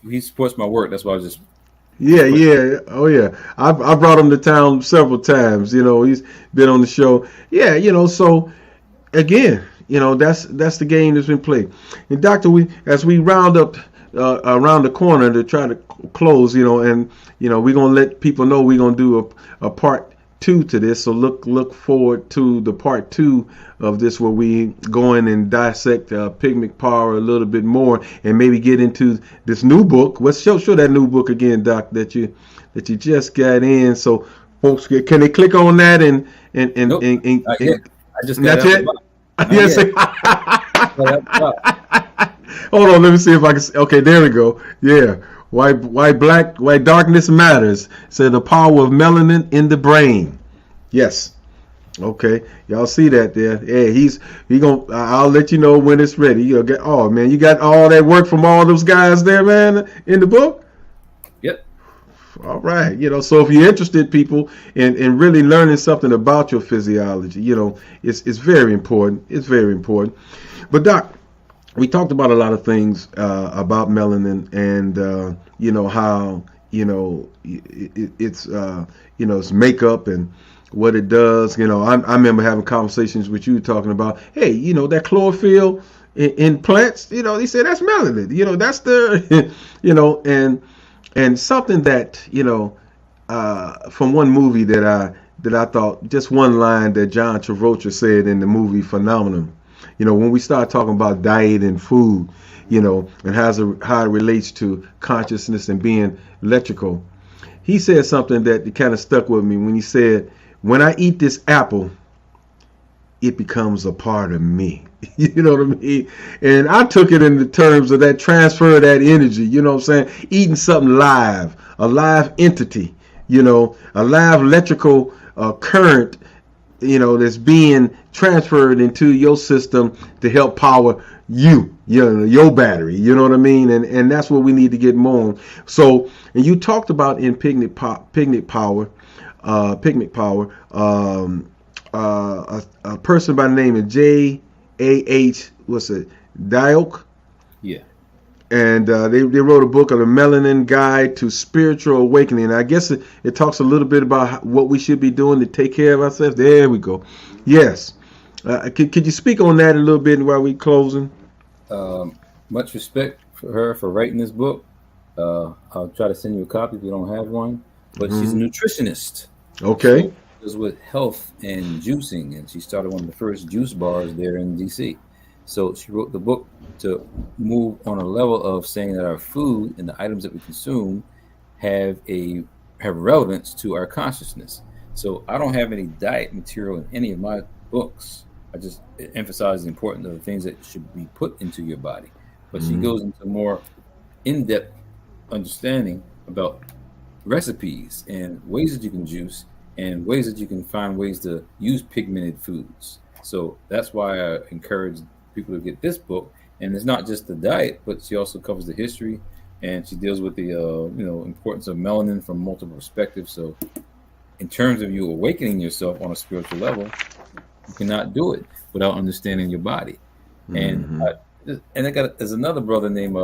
He supports my work. That's why I was just. Yeah. Oh, yeah. I brought him to town several times. He's been on the show. Yeah. So again, that's the game that's been played. And Doctor, as we round up around the corner to try to close, and we're gonna let people know we're gonna do a part 2 to this. So look forward to the part 2 of this, where we go in and dissect pigment power a little bit more, and maybe get into this new book. Let's show that new book again, Doc, that you just got in, so folks can they click on that and Nope. I just got that's it. Yes. Hold on, let me see if I can. Okay, there we go. Yeah, why darkness matters. So the power of melanin in the brain. Yes. Okay, y'all see that there? Yeah, I'll let you know when it's ready. You'll get. Oh man, you got all that work from all those guys there, man, in the book. Yep. All right, so if you're interested, people, in really learning something about your physiology, it's very important. It's very important. But Doc, we talked about a lot of things about melanin, and how it's its makeup and what it does. I remember having conversations with you talking about, hey, that chlorophyll in plants. They say that's melanin. That's the and something that from one movie that I thought, just one line that John Travolta said in the movie Phenomenon. When we start talking about diet and food, and how it relates to consciousness and being electrical, he said something that kind of stuck with me when he said, when I eat this apple, it becomes a part of me. You know what I mean? And I took it in the terms of that transfer of that energy, you know what I'm saying? Eating something live, a live entity, a live electrical current, that's being transferred into your system to help power your battery, you know what I mean? And that's what we need to get more on. So, and you talked about in pigment power, a person by the name of J.A.H. what's it? Diok? Yeah. And they wrote a book of the Melanin Guide to Spiritual Awakening. And I guess it talks a little bit about what we should be doing to take care of ourselves. There we go. Yes. Could you speak on that a little bit while we're closing? Much respect for her for writing this book. I'll try to send you a copy if you don't have one. But she's a nutritionist. Okay. She deals with health and juicing, and she started one of the first juice bars there in D.C. So she wrote the book to move on a level of saying that our food and the items that we consume have a have relevance to our consciousness. So I don't have any diet material in any of my books. I just emphasize the importance of the things that should be put into your body. But she goes into more in-depth understanding about recipes and ways that you can juice and ways that you can find ways to use pigmented foods. So that's why I encourage people to get this book. And it's not just the diet, but she also covers the history, and she deals with the importance of melanin from multiple perspectives. So in terms of you awakening yourself on a spiritual level, you cannot do it without understanding your body. And there's another brother named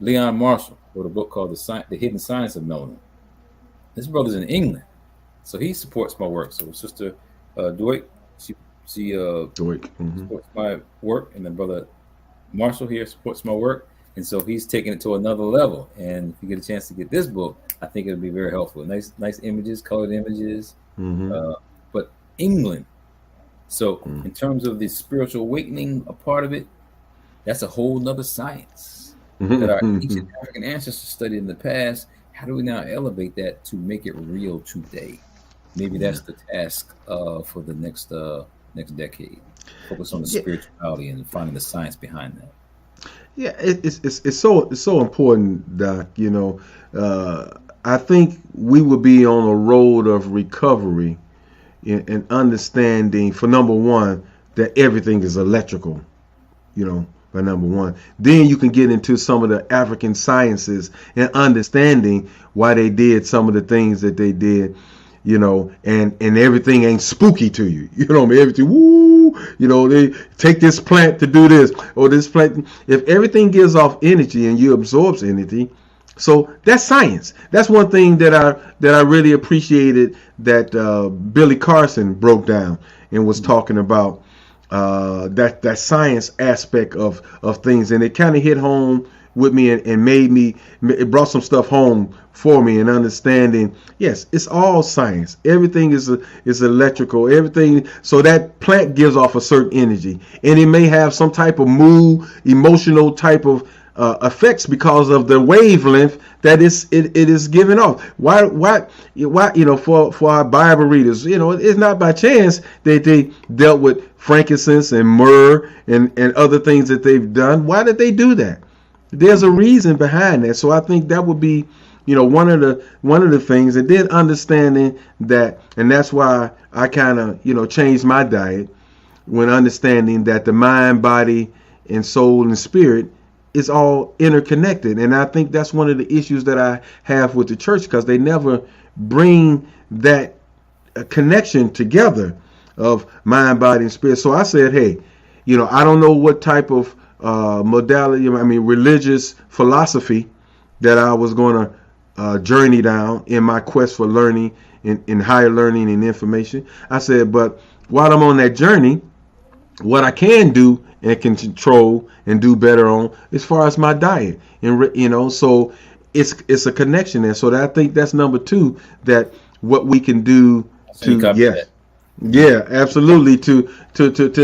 Leon Marshall wrote a book called The Hidden Science of Melanin. This brother's in England, so he supports my work. So Sister Dwight, she supports my work, and then Brother Marshall here supports my work, and so he's taking it to another level. And if you get a chance to get this book, I think it'll be very helpful. Nice images, colored images. But England. So in terms of the spiritual awakening, a part of it, that's a whole nother science that our ancient African ancestors studied in the past. How do we now elevate that to make it real today? Maybe that's the task for the next decade. Focus on the spirituality and finding the science behind that. Yeah, it's so important, Doc. I think we will be on a road of recovery and understanding, for number one, that everything is electrical. By number one, then you can get into some of the African sciences and understanding why they did some of the things that they did. And everything ain't spooky to you. Everything, they take this plant to do this or this plant. If everything gives off energy and you absorbs energy, so that's science. That's one thing that I really appreciated that Billy Carson broke down and was talking about that science aspect of things, and it kind of hit home with me and it brought some stuff home for me, and understanding, yes, it's all science. Everything is electrical, everything. So that plant gives off a certain energy, and it may have some type of mood, emotional type of effects because of the wavelength that it is giving off. Why for our Bible readers, it's not by chance that they dealt with frankincense and myrrh and other things that they've done. Why did they do that? There's a reason behind that. So I think that would be, one of the things. And then understanding that, and that's why I kind of, changed my diet, when understanding that the mind, body, and soul and spirit is all interconnected. And I think that's one of the issues that I have with the church, because they never bring that connection together of mind, body, and spirit. So I said, hey, I don't know what type of modality, religious philosophy that I was going to journey down in my quest for learning, in higher learning and information. I said, but while I'm on that journey, what I can do and can control and do better on as far as my diet, and so it's a connection there. So that, I think that's number two, that what we can do to absolutely to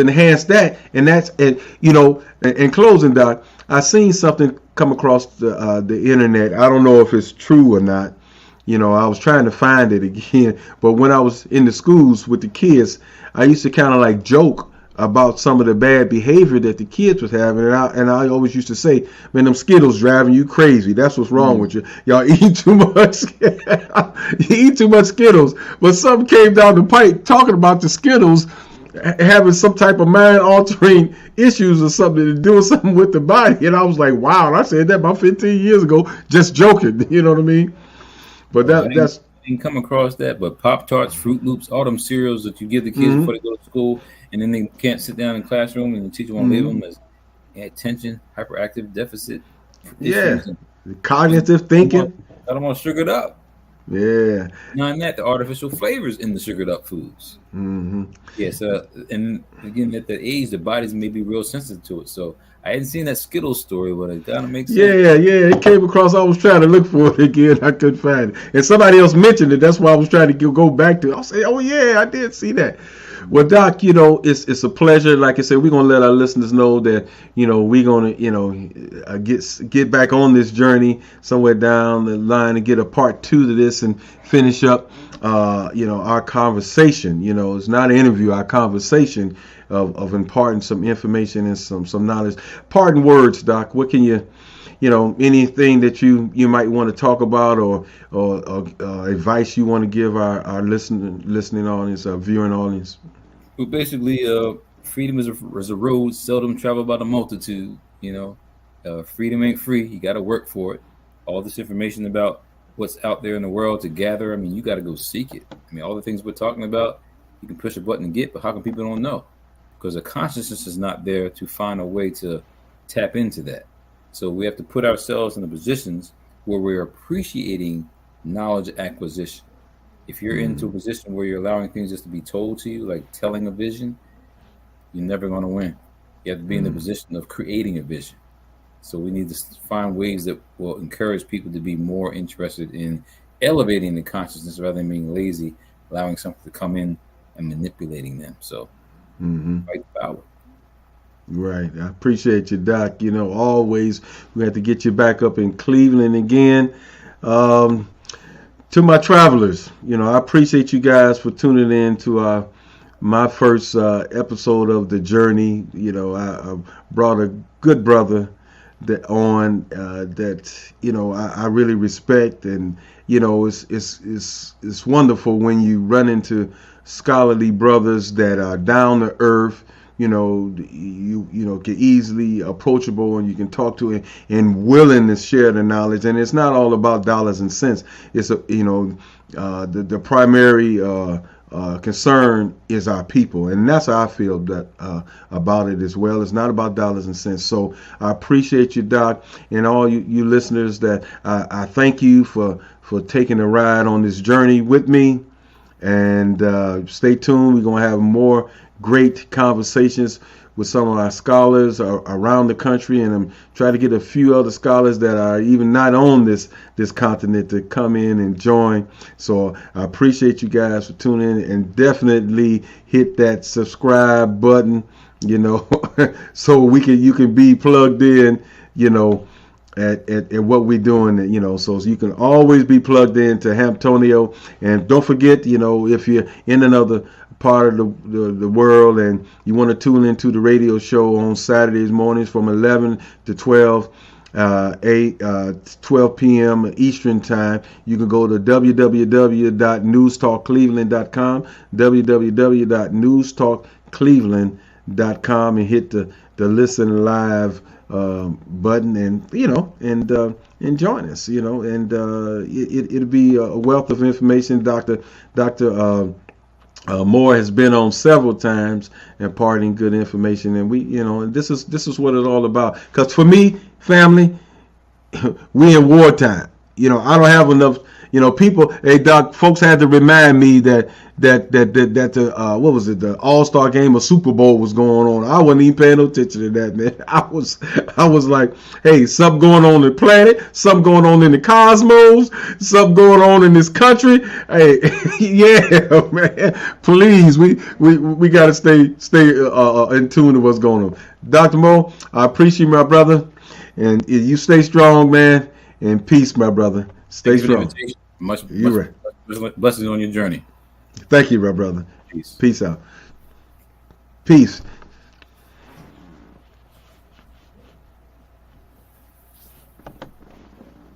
enhance that. And that's, and in closing, Doc, I seen something come across the internet. I don't know if it's true or not. I was trying to find it again, but when I was in the schools with the kids, I used to kind of like joke about some of the bad behavior that the kids was having, and I always used to say, man, them Skittles driving you crazy. That's what's wrong with you. Y'all eat too much. You eat too much Skittles. But something came down the pipe talking about the Skittles having some type of mind altering issues or something, doing something with the body. And I was like, wow. And I said that about 15 years ago, just joking. You know what I mean? But that's. Didn't come across that, but Pop-Tarts, Fruit Loops, all them cereals that you give the kids before they go to school, and then they can't sit down in the classroom, and the teacher won't label them as attention, hyperactive deficit. Cognitive thinking. I don't want to sugar it up. Yeah. Not that, the artificial flavors in the sugared up foods. Yes, and again, at that age, the bodies may be real sensitive to it. So I hadn't seen that Skittles story, but it kind of makes sense. Yeah, it came across. I was trying to look for it again. I couldn't find it. And somebody else mentioned it. That's why I was trying to go back to it. I'll say, oh, yeah, I did see that. Well, Doc, it's a pleasure. Like I said, we're gonna let our listeners know that we're gonna get back on this journey somewhere down the line and get a part two to this and finish up our conversation. It's not an interview, our conversation of imparting some information and some knowledge. Pardon words, Doc. What can anything that you might want to talk about or advice you want to give our listening audience, our viewing audience? Well, basically, freedom is a road seldom traveled by the multitude. Freedom ain't free. You got to work for it. All this information about what's out there in the world to gather, you got to go seek it. All the things we're talking about, you can push a button and get, but how come people don't know? Because the consciousness is not there to find a way to tap into that. So we have to put ourselves in the positions where we're appreciating knowledge acquisition. If you're into a position where you're allowing things just to be told to you, like telling a vision, you're never going to win. You have to be in the position of creating a vision. So we need to find ways that will encourage people to be more interested in elevating the consciousness rather than being lazy, allowing something to come in and manipulating them. So fight the power. Right. I appreciate you, Doc. Always we have to get you back up in Cleveland again. To my travelers, I appreciate you guys for tuning in to my first episode of the journey. I brought a good brother that I really respect, and it's wonderful when you run into scholarly brothers that are down to earth. You get easily approachable, and you can talk to and willing to share the knowledge. And it's not all about dollars and cents. It's the primary concern is our people, and that's how I feel about it as well. It's not about dollars and cents. So I appreciate you, Doc, and all you listeners. That I thank you for taking a ride on this journey with me. And stay tuned. We're gonna have more great conversations with some of our scholars around the country, and I'm trying to get a few other scholars that are even not on this continent to come in and join. So I appreciate you guys for tuning in, and definitely hit that subscribe button, so you can be plugged in, at what we're doing, so you can always be plugged into Hamptonio. And don't forget, if you're in another part of the world and you want to tune into the radio show on Saturdays mornings from 11 to 12 p.m. Eastern time, you can go to www.newstalkcleveland.com, www.newstalkcleveland.com, and hit the listen live button, and join us, and it'll be a wealth of information. Dr. Moore has been on several times imparting good information, and and this is what it's all about. Because for me, family, we in wartime. I don't have enough. People. Hey, Doc, folks had to remind me that the what was it? The All-Star game or Super Bowl was going on. I wasn't even paying no attention to that, man. I was like, hey, something going on in the planet, something going on in the cosmos, something going on in this country. Hey, yeah, man. Please, we got to stay in tune to what's going on. Dr. Moore, I appreciate my brother, and you stay strong, man. And peace, my brother. Stay strong. Much blessings on your journey. Thank you, my brother. Peace. Peace out. Peace.